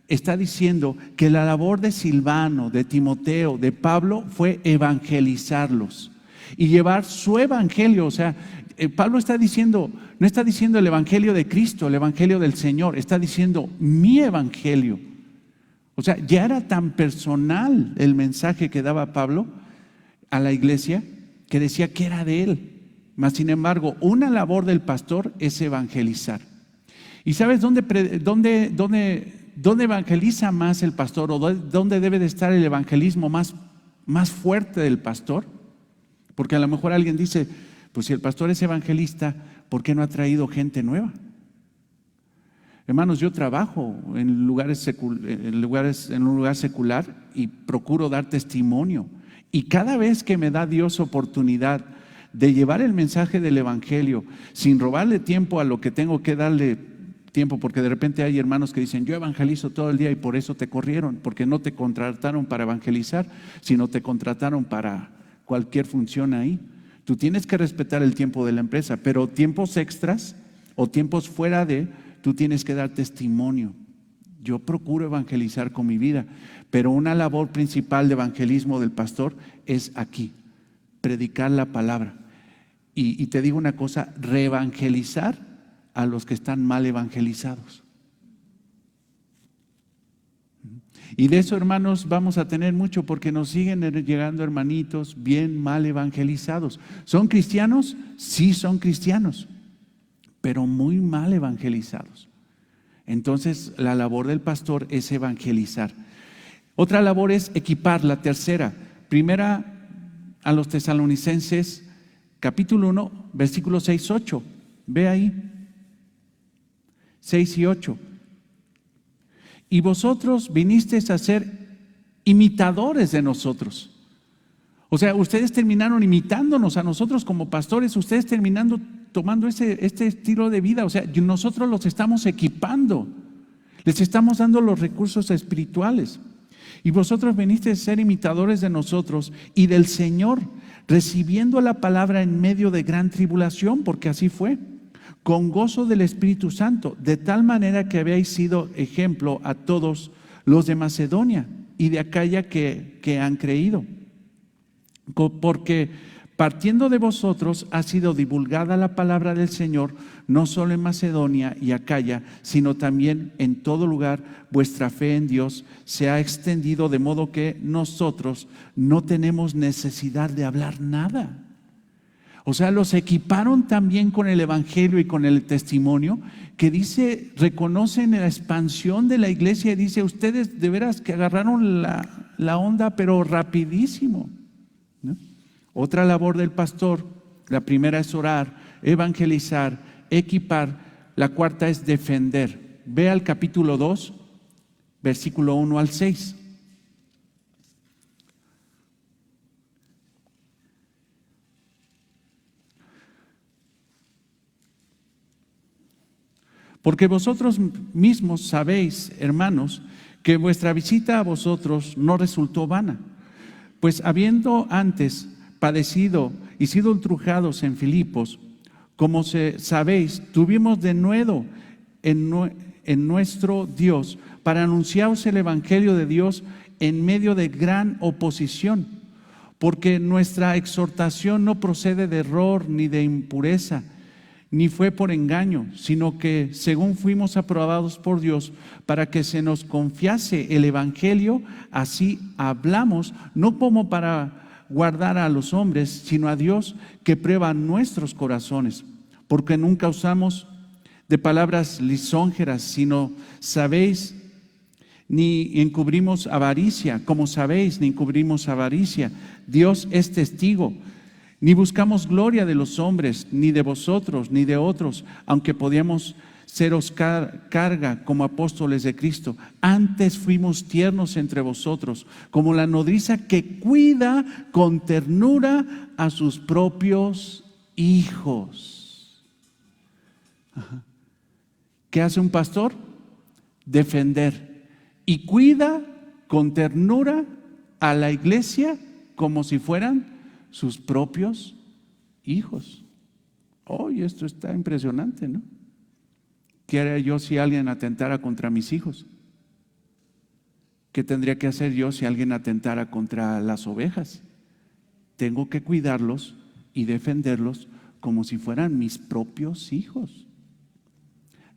está diciendo que la labor de Silvano, de Timoteo, de Pablo fue evangelizarlos y llevar su evangelio. O sea, Pablo está diciendo, no está diciendo el evangelio de Cristo, el evangelio del Señor, está diciendo mi evangelio. O sea, ya era tan personal el mensaje que daba Pablo a la iglesia que decía que era de él. Mas, sin embargo, una labor del pastor es evangelizar. ¿Y sabes dónde evangeliza más el pastor, o dónde debe de estar el evangelismo más fuerte del pastor? Porque a lo mejor alguien dice, pues si el pastor es evangelista, ¿por qué no ha traído gente nueva? Hermanos, yo trabajo en un lugar secular y procuro dar testimonio. Y cada vez que me da Dios oportunidad de llevar el mensaje del evangelio sin robarle tiempo a lo que tengo que darle tiempo, porque de repente hay hermanos que dicen, yo evangelizo todo el día y por eso te corrieron, porque no te contrataron para evangelizar, sino te contrataron para cualquier función ahí. Tú tienes que respetar el tiempo de la empresa, pero tiempos extras o tiempos fuera de, tú tienes que dar testimonio. Yo procuro evangelizar con mi vida, pero una labor principal de evangelismo del pastor es aquí, predicar la palabra. Y te digo una cosa, reevangelizar a los que están mal evangelizados. Y de eso, hermanos, vamos a tener mucho porque nos siguen llegando hermanitos bien mal evangelizados. ¿Son cristianos? Sí, son cristianos, pero muy mal evangelizados. Entonces, la labor del pastor es evangelizar. Otra labor es equipar, la tercera. Primera a los Tesalonicenses, capítulo 1, versículos 6, 8. Ve ahí, 6 y 8. Y vosotros vinisteis a ser imitadores de nosotros. O sea, ustedes terminaron imitándonos a nosotros como pastores, ustedes terminando tomando este estilo de vida. O sea, nosotros los estamos equipando, les estamos dando los recursos espirituales. Y vosotros vinisteis a ser imitadores de nosotros y del Señor, recibiendo la palabra en medio de gran tribulación, porque así fue, con gozo del Espíritu Santo, de tal manera que habéis sido ejemplo a todos los de Macedonia y de Acaya que han creído. Porque partiendo de vosotros ha sido divulgada la palabra del Señor, no solo en Macedonia y Acaya, sino también en todo lugar. Vuestra fe en Dios se ha extendido, de modo que nosotros no tenemos necesidad de hablar nada. O sea, los equiparon también con el evangelio y con el testimonio, que dice, reconocen la expansión de la iglesia y dice, ustedes de veras que agarraron la onda, pero rapidísimo, ¿no? Otra labor del pastor, la primera es orar, evangelizar, equipar, la cuarta es defender. Ve al capítulo 2, versículo 1 al 6. Porque vosotros mismos sabéis, hermanos, que vuestra visita a vosotros no resultó vana, pues habiendo antes padecido y sido ultrajados en Filipos, como sabéis, tuvimos de nuevo en nuestro Dios para anunciaros el evangelio de Dios en medio de gran oposición, porque nuestra exhortación no procede de error ni de impureza, ni fue por engaño, sino que según fuimos aprobados por Dios para que se nos confiase el evangelio, así hablamos, no como para guardar a los hombres, sino a Dios que prueba nuestros corazones, porque nunca usamos de palabras lisonjeras, sino sabéis, ni encubrimos avaricia, como sabéis, ni encubrimos avaricia. Dios es testigo. Ni buscamos gloria de los hombres, ni de vosotros, ni de otros, aunque podíamos seros carga como apóstoles de Cristo. Antes fuimos tiernos entre vosotros, como la nodriza que cuida con ternura a sus propios hijos. ¿Qué hace un pastor? Defender. Y cuida con ternura a la iglesia como si fueran sus propios hijos. Oye, esto está impresionante, ¿no? ¿Qué haría yo si alguien atentara contra mis hijos? ¿Qué tendría que hacer yo si alguien atentara contra las ovejas? Tengo que cuidarlos y defenderlos como si fueran mis propios hijos.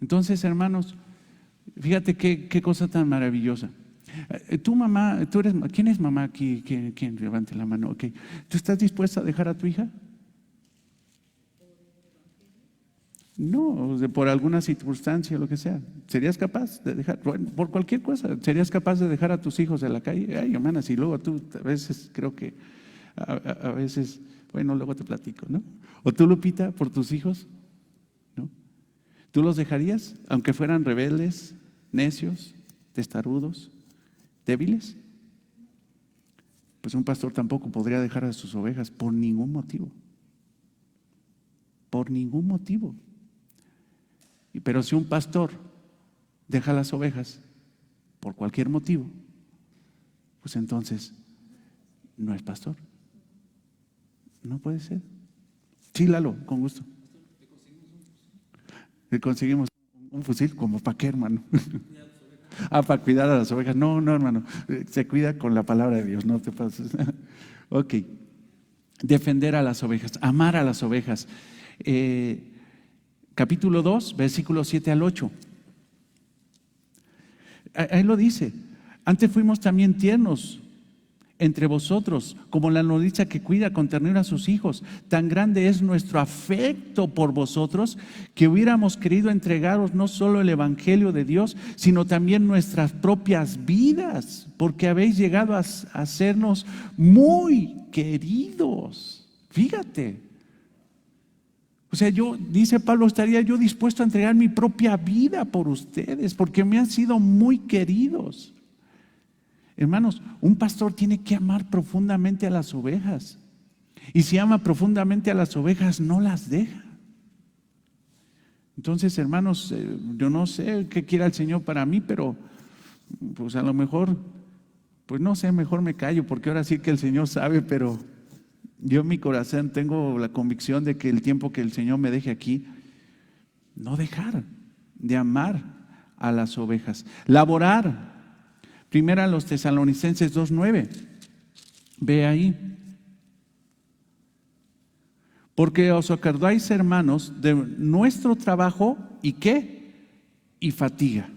Entonces, hermanos, fíjate qué cosa tan maravillosa. Tu mamá, ¿quién es mamá aquí? ¿Quién levante la mano? Okay. ¿Tú estás dispuesta a dejar a tu hija? No, por alguna circunstancia o lo que sea. ¿Serías capaz de dejar, por cualquier cosa, serías capaz de dejar a tus hijos en la calle? Ay, hermana, si luego tú a veces creo que, a veces, bueno, luego te platico, ¿no? ¿O tú, Lupita, por tus hijos? ¿No? ¿Tú los dejarías, aunque fueran rebeldes, necios, testarudos, débiles? Pues un pastor tampoco podría dejar a sus ovejas por ningún motivo. Por ningún motivo. Pero si un pastor deja las ovejas por cualquier motivo, pues entonces no es pastor. No puede ser. Sí, Lalo, con gusto. Le conseguimos un fusil, ¿como para qué, hermano? Para cuidar a las ovejas. No, hermano, se cuida con la palabra de Dios, no te pases. Ok. defender a las ovejas, amar a las ovejas. Capítulo 2, versículos 7 al 8. Ahí lo dice: antes fuimos también tiernos entre vosotros, como la nodriza que cuida con ternura a sus hijos. Tan grande es nuestro afecto por vosotros, que hubiéramos querido entregaros no solo el evangelio de Dios, sino también nuestras propias vidas, porque habéis llegado a hacernos muy queridos. Fíjate. O sea, dice Pablo, estaría yo dispuesto a entregar mi propia vida por ustedes, porque me han sido muy queridos. Hermanos, un pastor tiene que amar profundamente a las ovejas. Y si ama profundamente a las ovejas, no las deja. Entonces, hermanos, yo no sé qué quiera el Señor para mí, pero pues a lo mejor, pues no sé, mejor me callo, porque ahora sí que el Señor sabe, pero yo en mi corazón tengo la convicción de que el tiempo que el Señor me deje aquí, no dejar de amar a las ovejas. Laborar. Primera a los Tesalonicenses 2:9. Ve ahí. Porque os acordáis, hermanos, de nuestro trabajo y qué, y fatiga.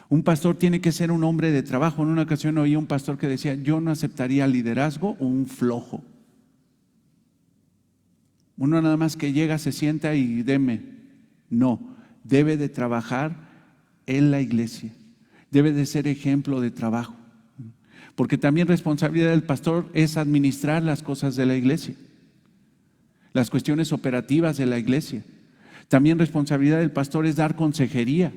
Un pastor tiene que ser un hombre de trabajo. En una ocasión oí un pastor que decía: yo no aceptaría liderazgo o un flojo. Uno nada más que llega, se sienta y deme. No, debe de trabajar en la iglesia. Debe de ser ejemplo de trabajo, porque también responsabilidad del pastor es administrar las cosas de la iglesia, las cuestiones operativas de la iglesia. También responsabilidad del pastor es dar consejería.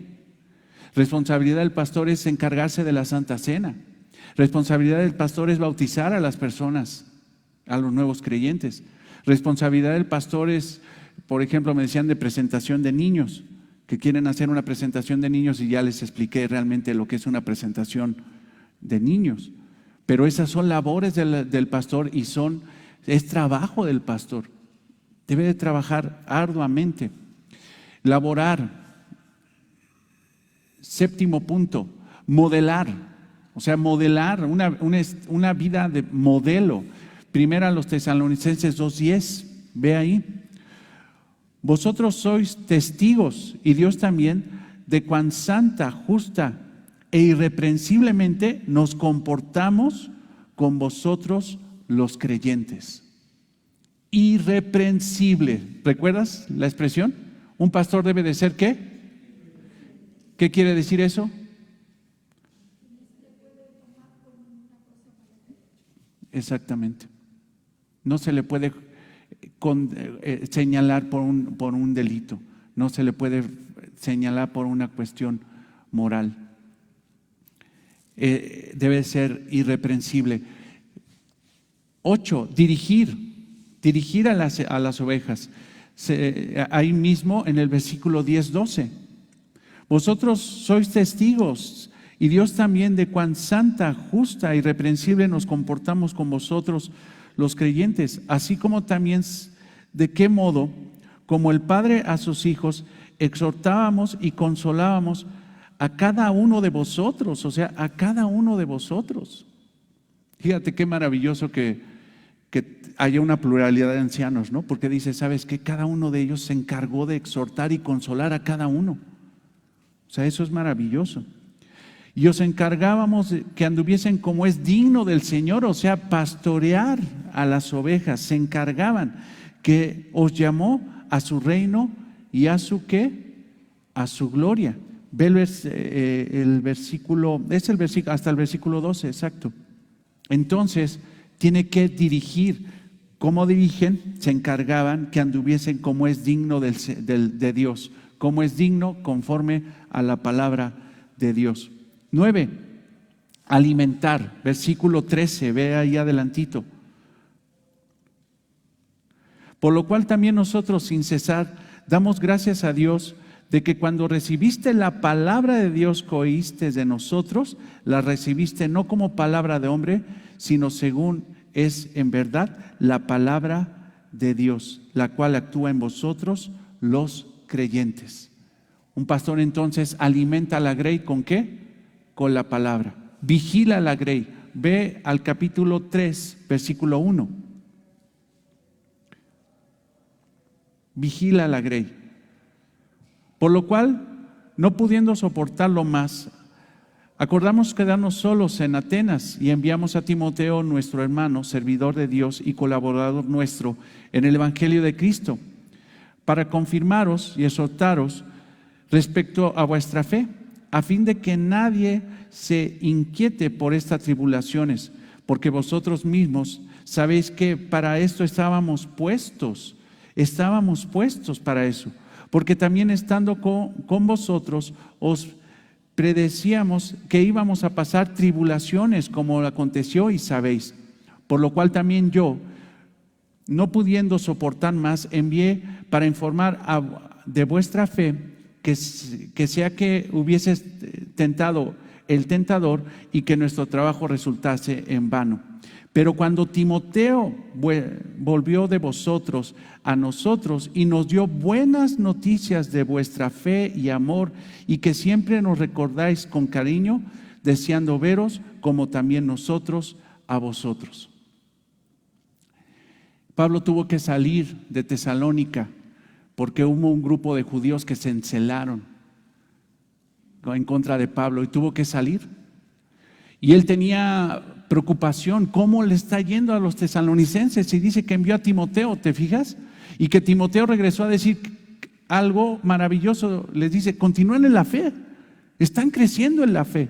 Responsabilidad del pastor es encargarse de la Santa Cena. Responsabilidad del pastor es bautizar a las personas, a los nuevos creyentes. Responsabilidad del pastor es, por ejemplo, me decían de presentación de niños, que quieren hacer una presentación de niños, y ya les expliqué realmente lo que es una presentación de niños. Pero esas son labores del pastor y es trabajo del pastor. Debe de trabajar arduamente. Laborar. Séptimo punto, modelar. O sea, modelar una vida de modelo. Primera a los Tesalonicenses 2:10. Ve ahí. Vosotros sois testigos, y Dios también, de cuán santa, justa e irreprensiblemente nos comportamos con vosotros los creyentes. Irreprensible. ¿Recuerdas la expresión? Un pastor debe de ser ¿qué? ¿Qué quiere decir eso? Exactamente. No se le puede señalar por un delito, no se le puede señalar por una cuestión moral. Debe ser irreprensible. 8, dirigir a las ovejas. Ahí mismo en el versículo 10-12. Vosotros sois testigos, y Dios también, de cuán santa, justa e irreprensible nos comportamos con vosotros los creyentes, así como también de qué modo, como el Padre a sus hijos, exhortábamos y consolábamos a cada uno de vosotros, o sea, a cada uno de vosotros. Fíjate qué maravilloso que haya una pluralidad de ancianos, ¿no? Porque dice, ¿sabes qué? Cada uno de ellos se encargó de exhortar y consolar a cada uno. O sea, eso es maravilloso. Y os encargábamos que anduviesen como es digno del Señor, o sea, pastorear a las ovejas. Se encargaban, que os llamó a su reino y a su ¿qué? A su gloria. Ve el versículo, hasta el versículo 12, exacto. Entonces, tiene que dirigir. ¿Cómo dirigen? Se encargaban que anduviesen como es digno de Dios, como es digno conforme a la palabra de Dios. 9, alimentar. Versículo 13, ve ahí adelantito. Por lo cual también nosotros, sin cesar, damos gracias a Dios de que cuando recibiste la palabra de Dios que oíste de nosotros, la recibiste no como palabra de hombre, sino según es en verdad la palabra de Dios, la cual actúa en vosotros los creyentes. Un pastor entonces alimenta la grey ¿con qué? Con la palabra. Vigila la grey. Ve al capítulo 3, versículo 1. vigila la grey. Por lo cual, no pudiendo soportarlo más, acordamos quedarnos solos en Atenas y enviamos a Timoteo, nuestro hermano, servidor de Dios y colaborador nuestro en el Evangelio de Cristo, para confirmaros y exhortaros respecto a vuestra fe, a fin de que nadie se inquiete por estas tribulaciones, porque vosotros mismos sabéis que para esto estábamos puestos para eso, porque también estando con vosotros os predecíamos que íbamos a pasar tribulaciones como aconteció y sabéis, por lo cual también yo, no pudiendo soportar más, envié para informar de vuestra fe, que sea que hubiese tentado el tentador y que nuestro trabajo resultase en vano. Pero cuando Timoteo volvió de vosotros a nosotros y nos dio buenas noticias de vuestra fe y amor, y que siempre nos recordáis con cariño, deseando veros como también nosotros a vosotros. Pablo tuvo que salir de Tesalónica porque hubo un grupo de judíos que se encelaron en contra de Pablo y tuvo que salir. Y él tenía preocupación, ¿cómo le está yendo a los tesalonicenses? Y dice que envió a Timoteo, ¿te fijas? Y que Timoteo regresó a decir algo maravilloso. Les dice, continúen en la fe, están creciendo en la fe,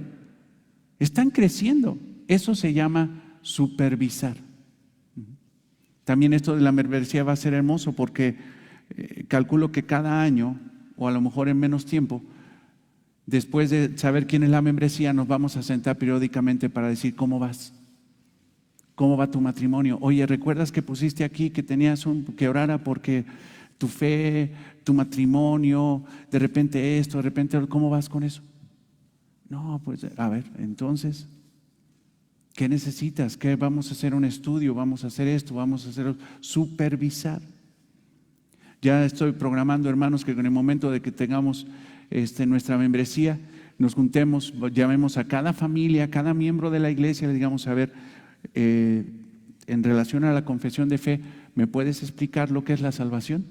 están creciendo. Eso se llama supervisar. También esto de la membresía va a ser hermoso porque calculo que cada año, o a lo mejor en menos tiempo, después de saber quién es la membresía, nos vamos a sentar periódicamente para decir, ¿cómo vas? ¿Cómo va tu matrimonio? Oye, ¿recuerdas que pusiste aquí que tenías que orara porque tu fe, tu matrimonio, de repente esto, de repente, ¿cómo vas con eso? No, pues a ver, entonces, ¿qué necesitas? ¿Qué vamos a hacer un estudio? ¿Vamos a hacer esto? ¿Vamos a hacer supervisar? Ya estoy programando, hermanos, que en el momento de que tengamos nuestra membresía, nos juntemos, llamemos a cada familia, a cada miembro de la iglesia, le digamos, a ver, en relación a la confesión de fe, ¿me puedes explicar lo que es la salvación?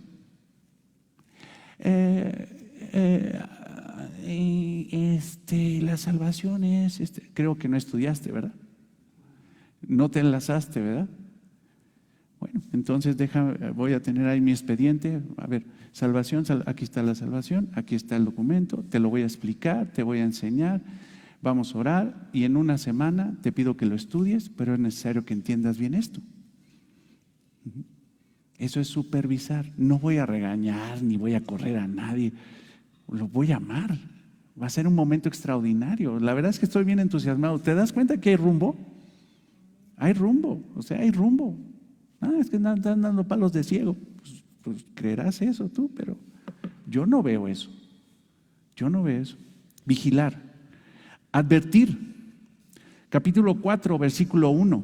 La salvación es, creo que no estudiaste, ¿verdad? No te enlazaste, ¿verdad? Bueno, entonces voy a tener ahí mi expediente. A ver, salvación, aquí está la salvación, aquí está el documento, te lo voy a explicar, te voy a enseñar, vamos a orar y en una semana te pido que lo estudies, pero es necesario que entiendas bien esto. Eso es supervisar. No voy a regañar ni voy a correr a nadie, lo voy a amar. Va a ser un momento extraordinario. La verdad es que estoy bien entusiasmado. ¿Te das cuenta que hay rumbo? Hay rumbo, o sea, hay rumbo. Es que están dando palos de ciego. Pues creerás eso tú, pero yo no veo eso. Yo no veo eso. Vigilar, advertir. Capítulo 4, versículo 1.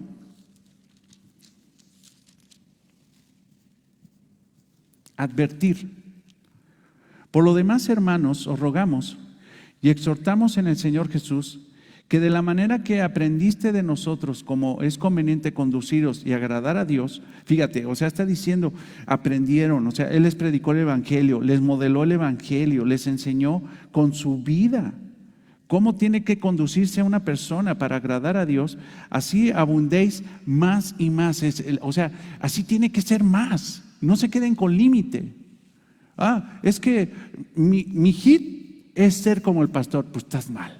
Advertir. Por lo demás, hermanos, os rogamos y exhortamos en el Señor Jesús que de la manera que aprendiste de nosotros, como es conveniente conduciros y agradar a Dios, fíjate, o sea, está diciendo, aprendieron, o sea, Él les predicó el Evangelio, les modeló el Evangelio, les enseñó con su vida cómo tiene que conducirse una persona para agradar a Dios, así abundéis más y más, o sea, así tiene que ser más, no se queden con límite. Es que mi hit es ser como el pastor, pues estás mal.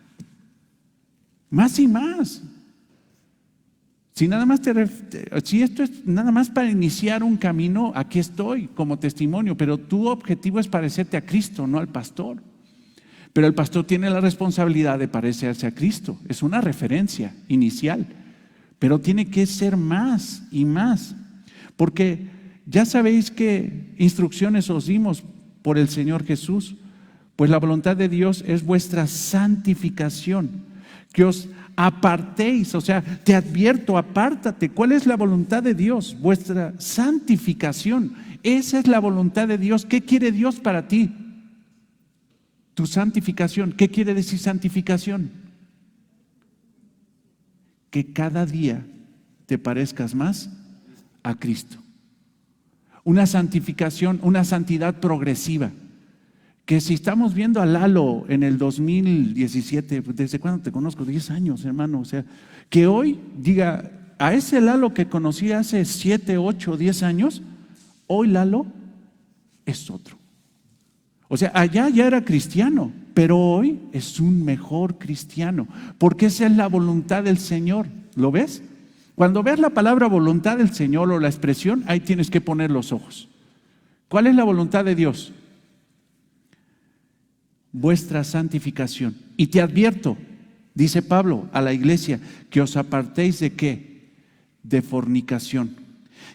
Más y más. Si esto es nada más para iniciar un camino, aquí estoy como testimonio, pero tu objetivo es parecerte a Cristo, no al pastor. Pero el pastor tiene la responsabilidad de parecerse a Cristo. Es una referencia inicial, pero tiene que ser más y más. Porque ya sabéis que instrucciones os dimos por el Señor Jesús, pues la voluntad de Dios es vuestra santificación. Que os apartéis, o sea, te advierto, apártate. ¿Cuál es la voluntad de Dios? Vuestra santificación. Esa es la voluntad de Dios. ¿Qué quiere Dios para ti? Tu santificación. ¿Qué quiere decir santificación? Que cada día te parezcas más a Cristo. una santificación, una santidad progresiva. Que si estamos viendo a Lalo en el 2017, ¿desde cuándo te conozco? 10 años, hermano. O sea, que hoy diga, a ese Lalo que conocí hace 7, 8, 10 años, hoy Lalo es otro. O sea, allá ya era cristiano, pero hoy es un mejor cristiano, porque esa es la voluntad del Señor. ¿Lo ves? Cuando ves la palabra voluntad del Señor o la expresión, ahí tienes que poner los ojos. ¿Cuál es la voluntad de Dios? Vuestra santificación. Y te advierto, dice Pablo a la iglesia, que os apartéis de ¿qué? De fornicación.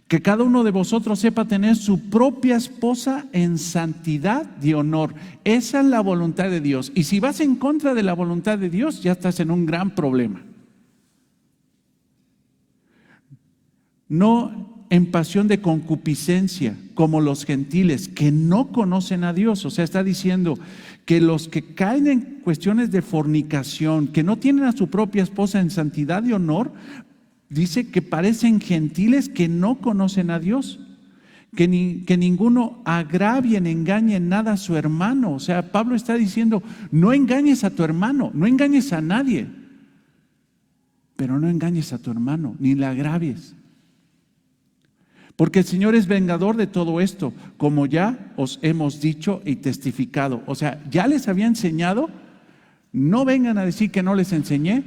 Que cada uno de vosotros sepa tener su propia esposa en santidad y honor. Esa es la voluntad de Dios. Y si vas en contra de la voluntad de Dios, ya estás en un gran problema. No en pasión de concupiscencia, como los gentiles que no conocen a Dios. O sea, está diciendo que los que caen en cuestiones de fornicación, que no tienen a su propia esposa en santidad y honor, dice que parecen gentiles que no conocen a Dios. Que ninguno agravie ni engañe en nada a su hermano. O sea, Pablo está diciendo, no engañes a tu hermano, no engañes a nadie, pero no engañes a tu hermano, ni le agravies. Porque el Señor es vengador de todo esto, como ya os hemos dicho y testificado. O sea, ya les había enseñado, no vengan a decir que no les enseñé,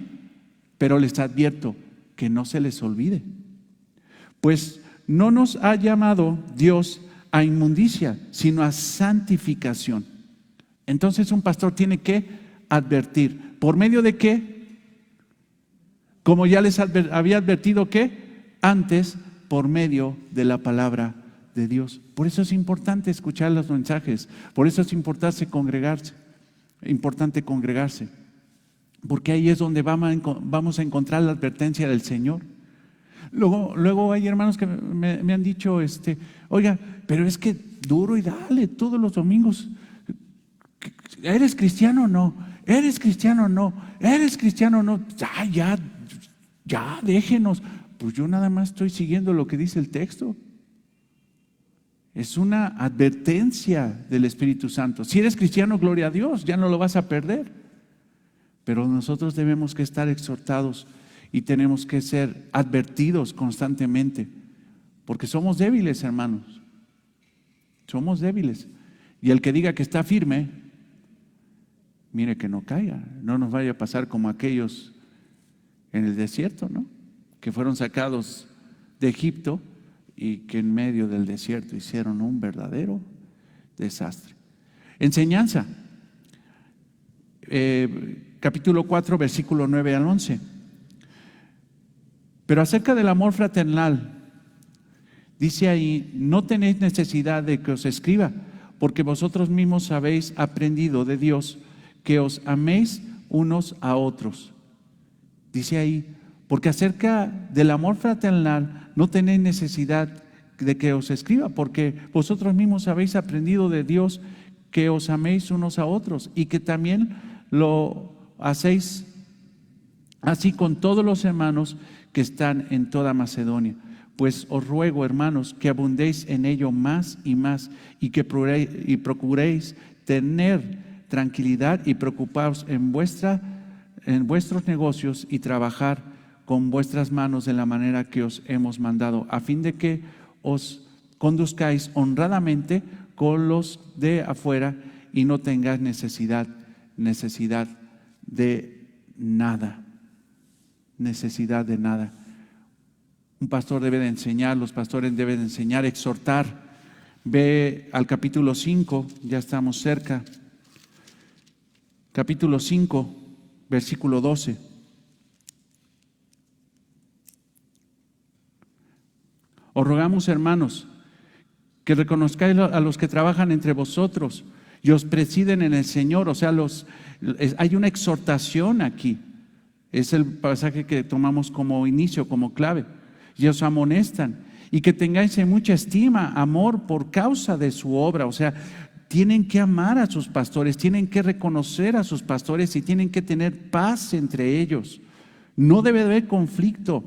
pero les advierto que no se les olvide. Pues no nos ha llamado Dios a inmundicia, sino a santificación. Entonces un pastor tiene que advertir. ¿Por medio de qué? Como ya les había advertido que antes, por medio de la palabra de Dios. Por eso es importante escuchar los mensajes, por eso es importante congregarse, porque ahí es donde vamos a encontrar la advertencia del Señor. Luego hay hermanos que me han dicho, oiga, pero es que duro y dale todos los domingos. ¿Eres cristiano o no? ¿Eres cristiano o no? ¿Eres cristiano o no? Ya, déjenos. Pues yo nada más estoy siguiendo lo que dice el texto. Es una advertencia del Espíritu Santo. Si eres cristiano, gloria a Dios, ya no lo vas a perder. Pero nosotros debemos que estar exhortados y tenemos que ser advertidos constantemente, porque somos débiles, hermanos. Somos débiles. Y el que diga que está firme, mire que no caiga, no nos vaya a pasar como aquellos en el desierto, ¿no? Que fueron sacados de Egipto y que en medio del desierto hicieron un verdadero desastre. Enseñanza, capítulo 4, versículo 9 al 11. Pero acerca del amor fraternal, dice ahí, no tenéis necesidad de que os escriba, porque vosotros mismos habéis aprendido de Dios que os améis unos a otros. Dice ahí, porque acerca del amor fraternal no tenéis necesidad de que os escriba, porque vosotros mismos habéis aprendido de Dios que os améis unos a otros y que también lo hacéis así con todos los hermanos que están en toda Macedonia. Pues os ruego, hermanos, que abundéis en ello más y más y que procuréis tener tranquilidad y preocupaos en vuestros negocios y trabajar con vuestras manos de la manera que os hemos mandado, a fin de que os conduzcáis honradamente con los de afuera y no tengáis necesidad de nada. Necesidad de nada. Un pastor debe de enseñar, los pastores deben de enseñar, exhortar. Ve al capítulo 5, ya estamos cerca. Capítulo 5, versículo 12. Os rogamos, hermanos, que reconozcáis a los que trabajan entre vosotros y os presiden en el Señor. O sea, hay una exhortación aquí. Es el pasaje que tomamos como inicio, como clave. Y os amonestan. Y que tengáis en mucha estima, amor por causa de su obra. O sea, tienen que amar a sus pastores, tienen que reconocer a sus pastores y tienen que tener paz entre ellos. No debe haber conflicto.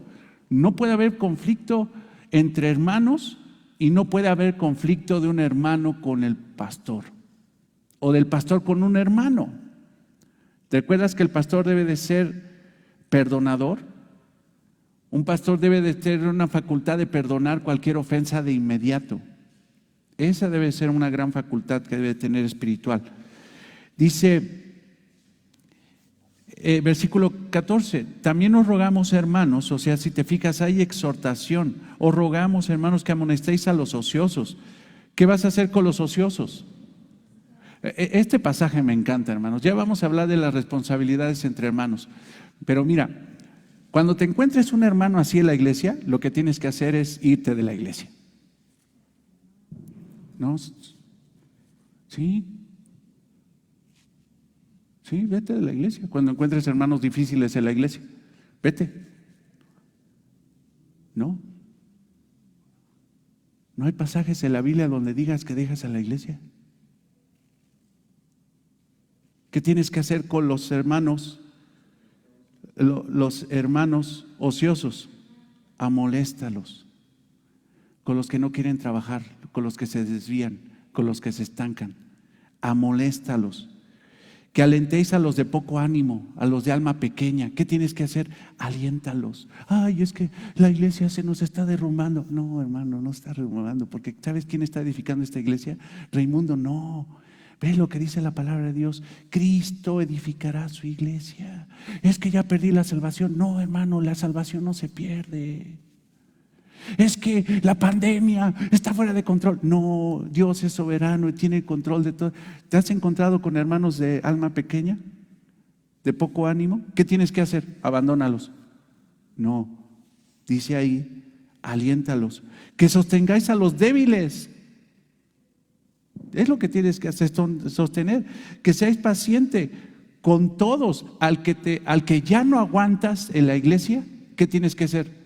No puede haber conflicto entre hermanos Y no puede haber conflicto de un hermano con el pastor o del pastor con un hermano. ¿Te acuerdas que el pastor debe de ser perdonador? Un pastor debe de tener una facultad de perdonar cualquier ofensa de inmediato. Esa debe ser una gran facultad que debe tener espiritual. Dice, versículo 14, también os rogamos, hermanos, o sea, si te fijas, hay exhortación. Os rogamos, hermanos, que amonestéis a los ociosos. ¿Qué vas a hacer con los ociosos? Este pasaje me encanta, hermanos. Ya vamos a hablar de las responsabilidades entre hermanos. Pero mira, cuando te encuentres un hermano así en la iglesia, lo que tienes que hacer es irte de la iglesia. ¿No? Sí. Sí, vete de la iglesia. Cuando encuentres hermanos difíciles en la iglesia, vete. No. No hay pasajes en la Biblia donde digas que dejas a la iglesia. ¿Qué tienes que hacer con los hermanos? Los hermanos ociosos, amoléstalos. Con los que no quieren trabajar, con los que se desvían, con los que se estancan, amoléstalos. Que alentéis a los de poco ánimo, a los de alma pequeña. ¿Qué tienes que hacer? Aliéntalos. Ay, es que la iglesia se nos está derrumbando. No, hermano, no está derrumbando, porque ¿sabes quién está edificando esta iglesia? Raimundo, no. Ve lo que dice la palabra de Dios. Cristo edificará su iglesia. Es que ya perdí la salvación. No, hermano, la salvación no se pierde. Es que la pandemia está fuera de control. No, Dios es soberano y tiene el control de todo. ¿Te has encontrado con hermanos de alma pequeña, de poco ánimo? ¿Qué tienes que hacer? Abandónalos. No, dice ahí, aliéntalos. Que sostengáis a los débiles. Es lo que tienes que hacer, sostener. Que seáis paciente con todos. Al que ya no aguantas en la iglesia, ¿qué tienes que hacer?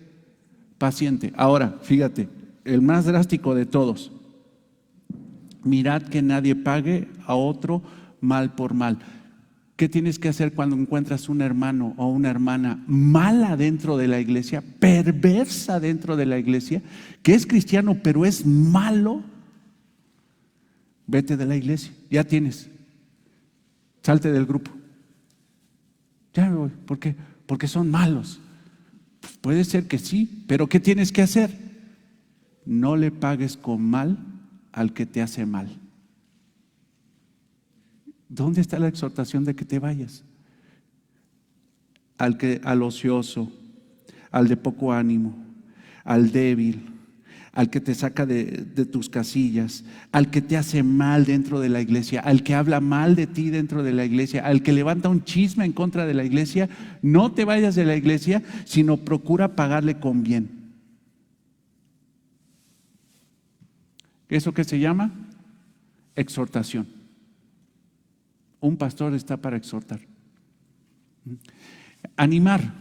Paciente. Ahora, fíjate, el más drástico de todos. Mirad que nadie pague a otro mal por mal. ¿Qué tienes que hacer cuando encuentras un hermano o una hermana mala dentro de la iglesia, perversa dentro de la iglesia, que es cristiano pero es malo? Vete de la iglesia, ya tienes. Salte del grupo. Ya me voy. ¿Por qué? Porque son malos. Pues puede ser que sí, pero ¿qué tienes que hacer? No le pagues con mal al que te hace mal. ¿Dónde está la exhortación de que te vayas? Al ocioso, al de poco ánimo, al débil, al que te saca de tus casillas, al que te hace mal dentro de la iglesia, al que habla mal de ti dentro de la iglesia, al que levanta un chisme en contra de la iglesia. No te vayas de la iglesia, sino procura pagarle con bien. ¿Eso qué se llama? Exhortación. Un pastor está para exhortar. Animar.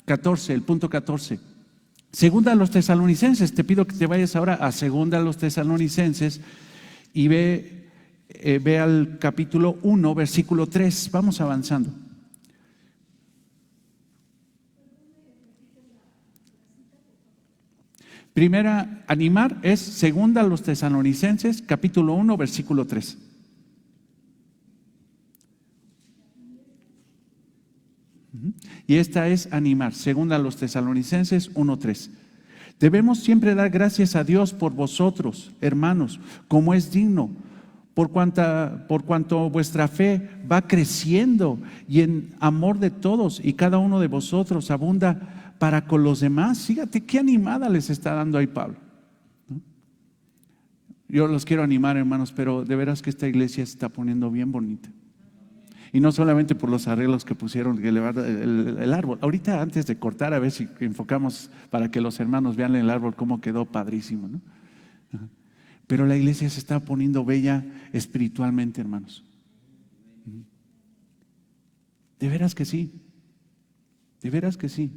14, el punto 14. Segunda a los Tesalonicenses. Te pido que te vayas ahora a Segunda a los Tesalonicenses y ve al capítulo 1, versículo 3. Vamos avanzando. Primera, animar es Segunda a los Tesalonicenses, capítulo 1, versículo 3. Y esta es animar, Segunda a los Tesalonicenses 1:3. Debemos siempre dar gracias a Dios por vosotros, hermanos, como es digno, por cuanto vuestra fe va creciendo y en amor de todos y cada uno de vosotros abunda para con los demás. Fíjate qué animada les está dando ahí Pablo, ¿no? Yo los quiero animar, hermanos, pero de veras que esta iglesia se está poniendo bien bonita. Y no solamente por los arreglos que pusieron, que elevar el árbol. Ahorita, antes de cortar, a ver si enfocamos para que los hermanos vean el árbol cómo quedó padrísimo, ¿no? Pero la iglesia se está poniendo bella espiritualmente, hermanos. De veras que sí. De veras que sí.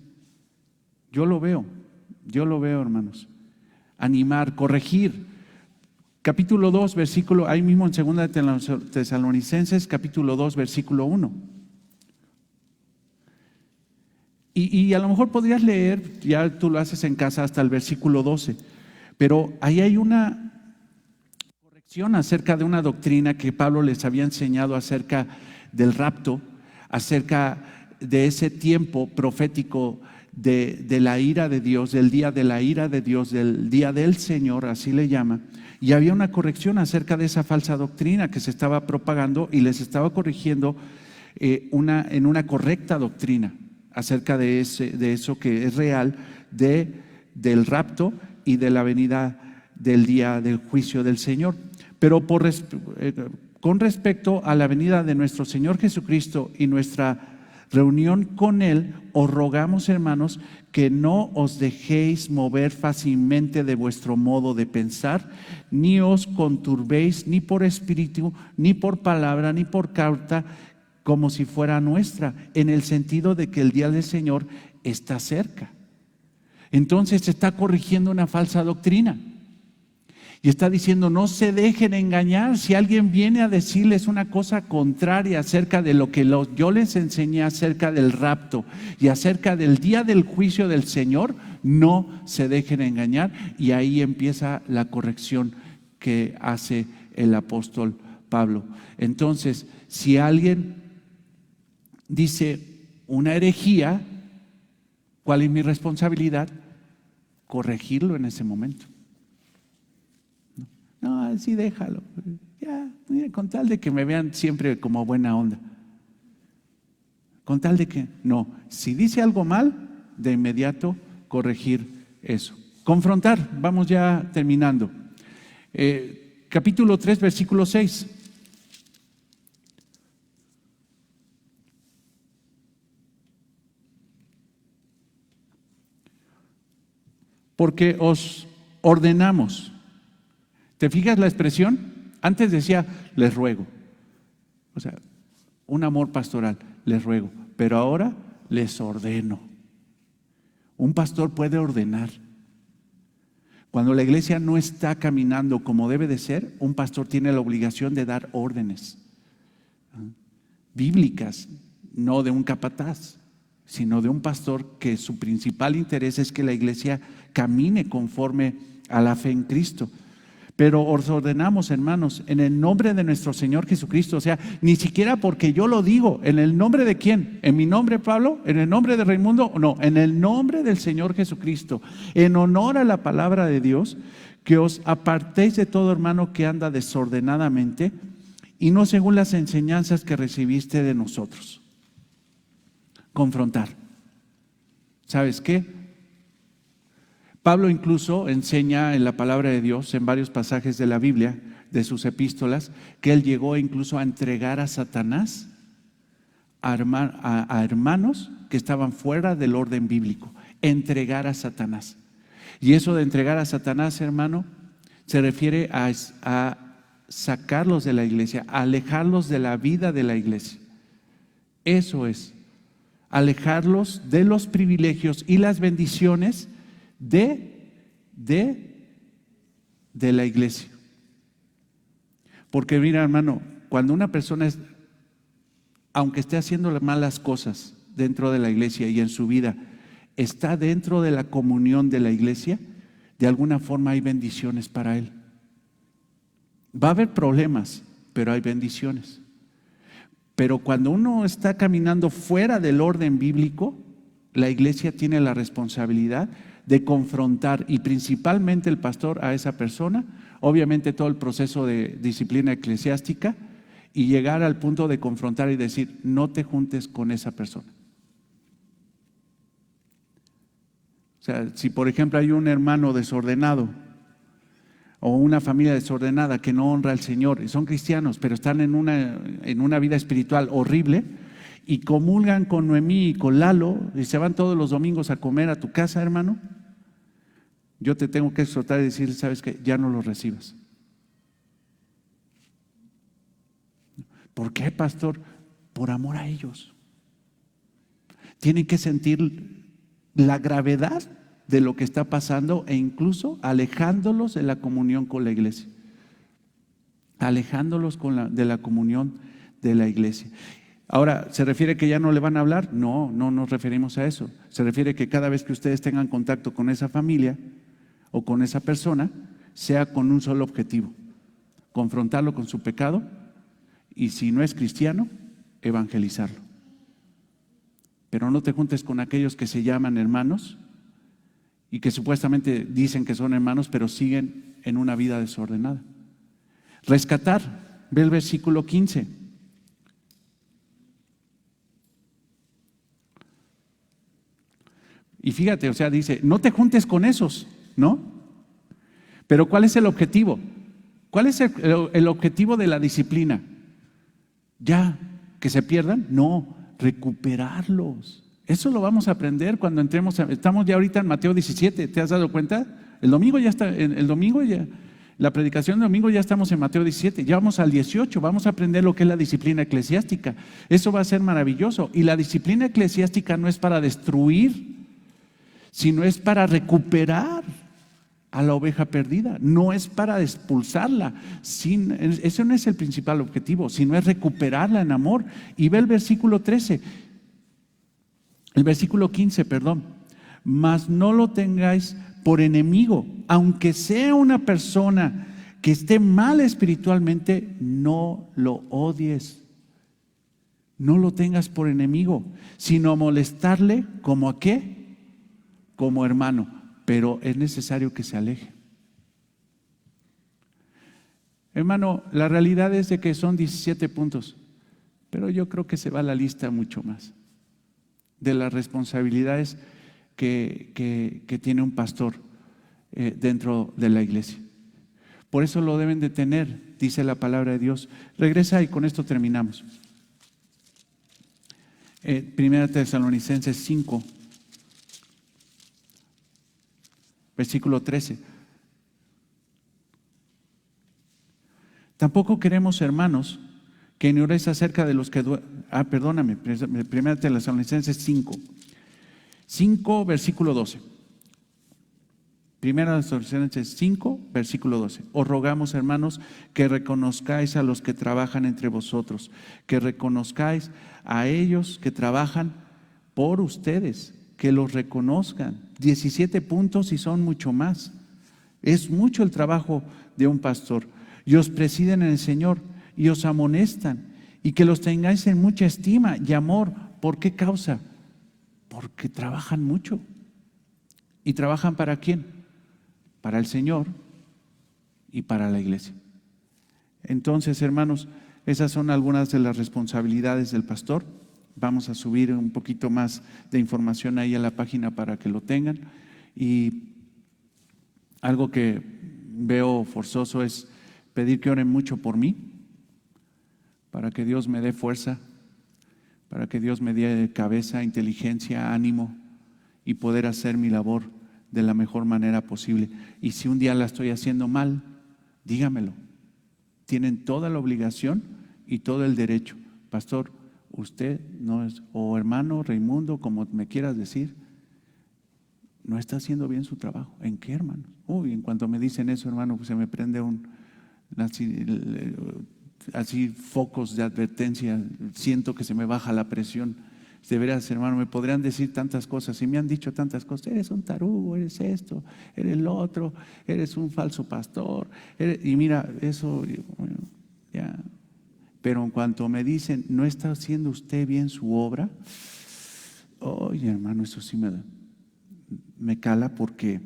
Yo lo veo, hermanos. Animar, corregir. Capítulo 2, versículo, ahí mismo en Segunda de Tesalonicenses, capítulo 2, versículo 1. Y a lo mejor podrías leer, ya tú lo haces en casa, hasta el versículo 12. Pero ahí hay una corrección acerca de una doctrina que Pablo les había enseñado acerca del rapto, acerca de ese tiempo profético de la ira de Dios, del día de la ira de Dios, del día del Señor, así le llama. Y había una corrección acerca de esa falsa doctrina que se estaba propagando y les estaba corrigiendo en una correcta doctrina acerca de eso que es real, del rapto y de la venida del día del juicio del Señor. Pero con respecto a la venida de nuestro Señor Jesucristo y nuestra reunión con Él, os rogamos, hermanos, que no os dejéis mover fácilmente de vuestro modo de pensar, ni os conturbéis ni por espíritu, ni por palabra, ni por carta, como si fuera nuestra, en el sentido de que el día del Señor está cerca. Entonces se está corrigiendo una falsa doctrina. Y está diciendo, no se dejen engañar. Si alguien viene a decirles una cosa contraria acerca de lo que yo les enseñé acerca del rapto y acerca del día del juicio del Señor, no se dejen engañar. Y ahí empieza la corrección que hace el apóstol Pablo. Entonces, si alguien dice una herejía, ¿cuál es mi responsabilidad? Corregirlo en ese momento. No, así déjalo. Ya, con tal de que me vean siempre como buena onda. Con tal de que, no, si dice algo mal, de inmediato corregir eso. Confrontar, vamos ya terminando. Capítulo 3, versículo 6. Porque os ordenamos. ¿Te fijas la expresión? Antes decía, les ruego. O sea, un amor pastoral, les ruego. Pero ahora les ordeno. Un pastor puede ordenar. Cuando la iglesia no está caminando como debe de ser, un pastor tiene la obligación de dar órdenes bíblicas, no de un capataz, sino de un pastor que su principal interés es que la iglesia camine conforme a la fe en Cristo. Pero os ordenamos, hermanos, en el nombre de nuestro Señor Jesucristo, o sea, ni siquiera porque yo lo digo, ¿en el nombre de quién? ¿En mi nombre, Pablo? ¿En el nombre de Raimundo? No, en el nombre del Señor Jesucristo, en honor a la palabra de Dios, que os apartéis de todo hermano que anda desordenadamente y no según las enseñanzas que recibiste de nosotros. Confrontar. ¿Sabes qué? Pablo incluso enseña en la palabra de Dios, en varios pasajes de la Biblia, de sus epístolas, que él llegó incluso a entregar a Satanás a hermanos que estaban fuera del orden bíblico. Entregar a Satanás. Y eso de entregar a Satanás, hermano, se refiere a sacarlos de la iglesia, a alejarlos de la vida de la iglesia. Eso es, alejarlos de los privilegios y las bendiciones de la iglesia. Porque mira, hermano, cuando una persona aunque esté haciendo malas cosas dentro de la iglesia y en su vida, está dentro de la comunión de la iglesia, de alguna forma hay bendiciones para él. Va a haber problemas, pero hay bendiciones. Pero cuando uno está caminando fuera del orden bíblico, la iglesia tiene la responsabilidad de confrontar, y principalmente el pastor, a esa persona, obviamente todo el proceso de disciplina eclesiástica, y llegar al punto de confrontar y decir, no te juntes con esa persona. O sea, si por ejemplo hay un hermano desordenado o una familia desordenada que no honra al Señor, y son cristianos, pero están en una vida espiritual horrible, y comulgan con Noemí y con Lalo, y se van todos los domingos a comer a tu casa, hermano, yo te tengo que exhortar y decir, ¿sabes qué? Ya no los recibas. ¿Por qué, pastor? Por amor a ellos. Tienen que sentir la gravedad de lo que está pasando e incluso alejándolos de la comunión con la iglesia. Alejándolos de la comunión de la iglesia. Ahora, ¿se refiere que ya no le van a hablar? No, no nos referimos a eso. Se refiere que cada vez que ustedes tengan contacto con esa familia, o con esa persona, sea con un solo objetivo: confrontarlo con su pecado y, si no es cristiano, evangelizarlo. Pero no te juntes con aquellos que se llaman hermanos y que supuestamente dicen que son hermanos, pero siguen en una vida desordenada. Rescatar, ve el versículo 15. Y fíjate, o sea, dice, no te juntes con esos, ¿no? Pero ¿cuál es el objetivo? ¿Cuál es el objetivo de la disciplina? ¿Ya que se pierdan? No, recuperarlos. Eso lo vamos a aprender cuando entremos. Estamos ya ahorita en Mateo 17, ¿te has dado cuenta? El domingo ya está, la predicación del domingo ya estamos en Mateo 17, ya vamos al 18, vamos a aprender lo que es la disciplina eclesiástica. Eso va a ser maravilloso. Y la disciplina eclesiástica no es para destruir, sino es para recuperar a la oveja perdida, no es para expulsarla. Ese no es el principal objetivo, sino es recuperarla en amor. Y ve el versículo 15, perdón. Mas no lo tengáis por enemigo, aunque sea una persona que esté mal espiritualmente, no lo odies. No lo tengas por enemigo, sino molestarle como a qué, como hermano, pero es necesario que se aleje. Hermano, la realidad es de que son 17 puntos, pero yo creo que se va a la lista mucho más de las responsabilidades que tiene un pastor dentro de la iglesia. Por eso lo deben de tener, dice la palabra de Dios. Regresa y con esto terminamos. Primera Tesalonicenses 5, versículo 13. Tampoco queremos, hermanos, que ignoréis acerca de los que Primera Tesalonicenses 5, versículo 12. Primera Tesalonicenses 5, versículo 12. Os rogamos, hermanos, que reconozcáis a los que trabajan entre vosotros, que reconozcáis a ellos que trabajan por ustedes, que los reconozcan. 17 puntos y son mucho más. Es mucho el trabajo de un pastor. Y os presiden en el Señor y os amonestan, y que los tengáis en mucha estima y amor. ¿Por qué causa? Porque trabajan mucho. ¿Y trabajan para quién? Para el Señor y para la iglesia. Entonces, hermanos, esas son algunas de las responsabilidades del pastor. Vamos a subir un poquito más de información ahí a la página para que lo tengan. Y algo que veo forzoso es pedir que oren mucho por mí, para que Dios me dé fuerza, para que Dios me dé cabeza, inteligencia, ánimo y poder hacer mi labor de la mejor manera posible. Y si un día la estoy haciendo mal, dígamelo. Tienen toda la obligación y todo el derecho. Pastor, usted no es, o hermano Raimundo, como me quieras decir, no está haciendo bien su trabajo. ¿En qué, hermano? Uy, en cuanto me dicen eso, hermano, pues se me prende así focos de advertencia. Siento que se me baja la presión. De veras, hermano, me podrían decir tantas cosas y me han dicho tantas cosas. Eres un tarugo, eres esto, eres lo otro, eres un falso pastor. Y mira, eso, bueno, ya. Pero en cuanto me dicen, ¿no está haciendo usted bien su obra? Oye, hermano, eso sí me cala, porque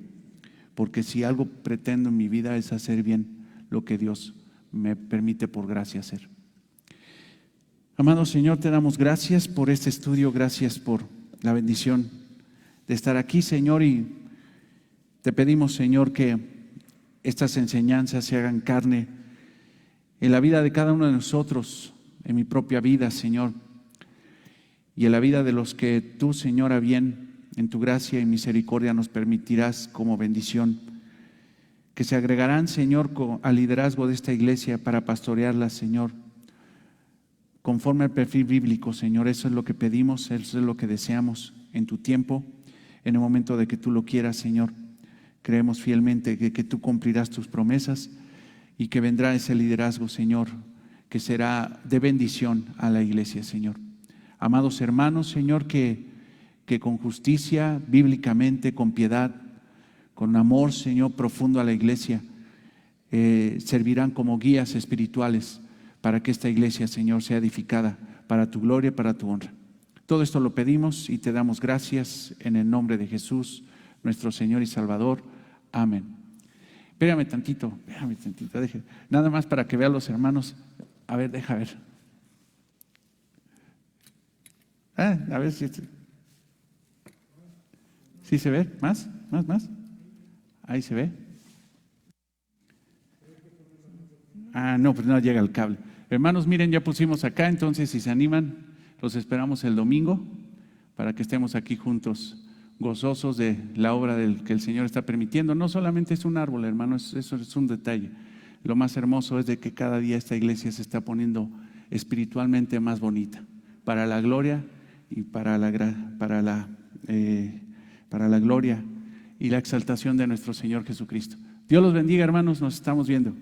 si algo pretendo en mi vida es hacer bien lo que Dios me permite por gracia hacer. Amado Señor, te damos gracias por este estudio, gracias por la bendición de estar aquí, Señor, y te pedimos, Señor, que estas enseñanzas se hagan carne en la vida de cada uno de nosotros, en mi propia vida, Señor, y en la vida de los que tú, Señor, a bien, en tu gracia y misericordia nos permitirás como bendición, que se agregarán, Señor, al liderazgo de esta iglesia para pastorearla, Señor, conforme al perfil bíblico, Señor. Eso es lo que pedimos, eso es lo que deseamos en tu tiempo, en el momento de que tú lo quieras, Señor. Creemos fielmente que tú cumplirás tus promesas y que vendrá ese liderazgo, Señor, que será de bendición a la iglesia, Señor. Amados hermanos, Señor, que con justicia, bíblicamente, con piedad, con amor, Señor, profundo a la iglesia, servirán como guías espirituales para que esta iglesia, Señor, sea edificada para tu gloria y para tu honra. Todo esto lo pedimos y te damos gracias en el nombre de Jesús, nuestro Señor y Salvador. Amén. Espérame tantito, nada más para que vean los hermanos. A ver, deja ver. A ver si ¿sí se ve? ¿Más? Ahí se ve. No, pues no llega el cable. Hermanos, miren, ya pusimos acá, entonces si se animan, los esperamos el domingo para que estemos aquí juntos, gozosos de la obra que el Señor está permitiendo. No solamente es un árbol, hermanos, eso es un detalle. Lo más hermoso es de que cada día esta iglesia se está poniendo espiritualmente más bonita, para la gloria y para la gloria y la exaltación de nuestro Señor Jesucristo. Dios los bendiga, hermanos, nos estamos viendo.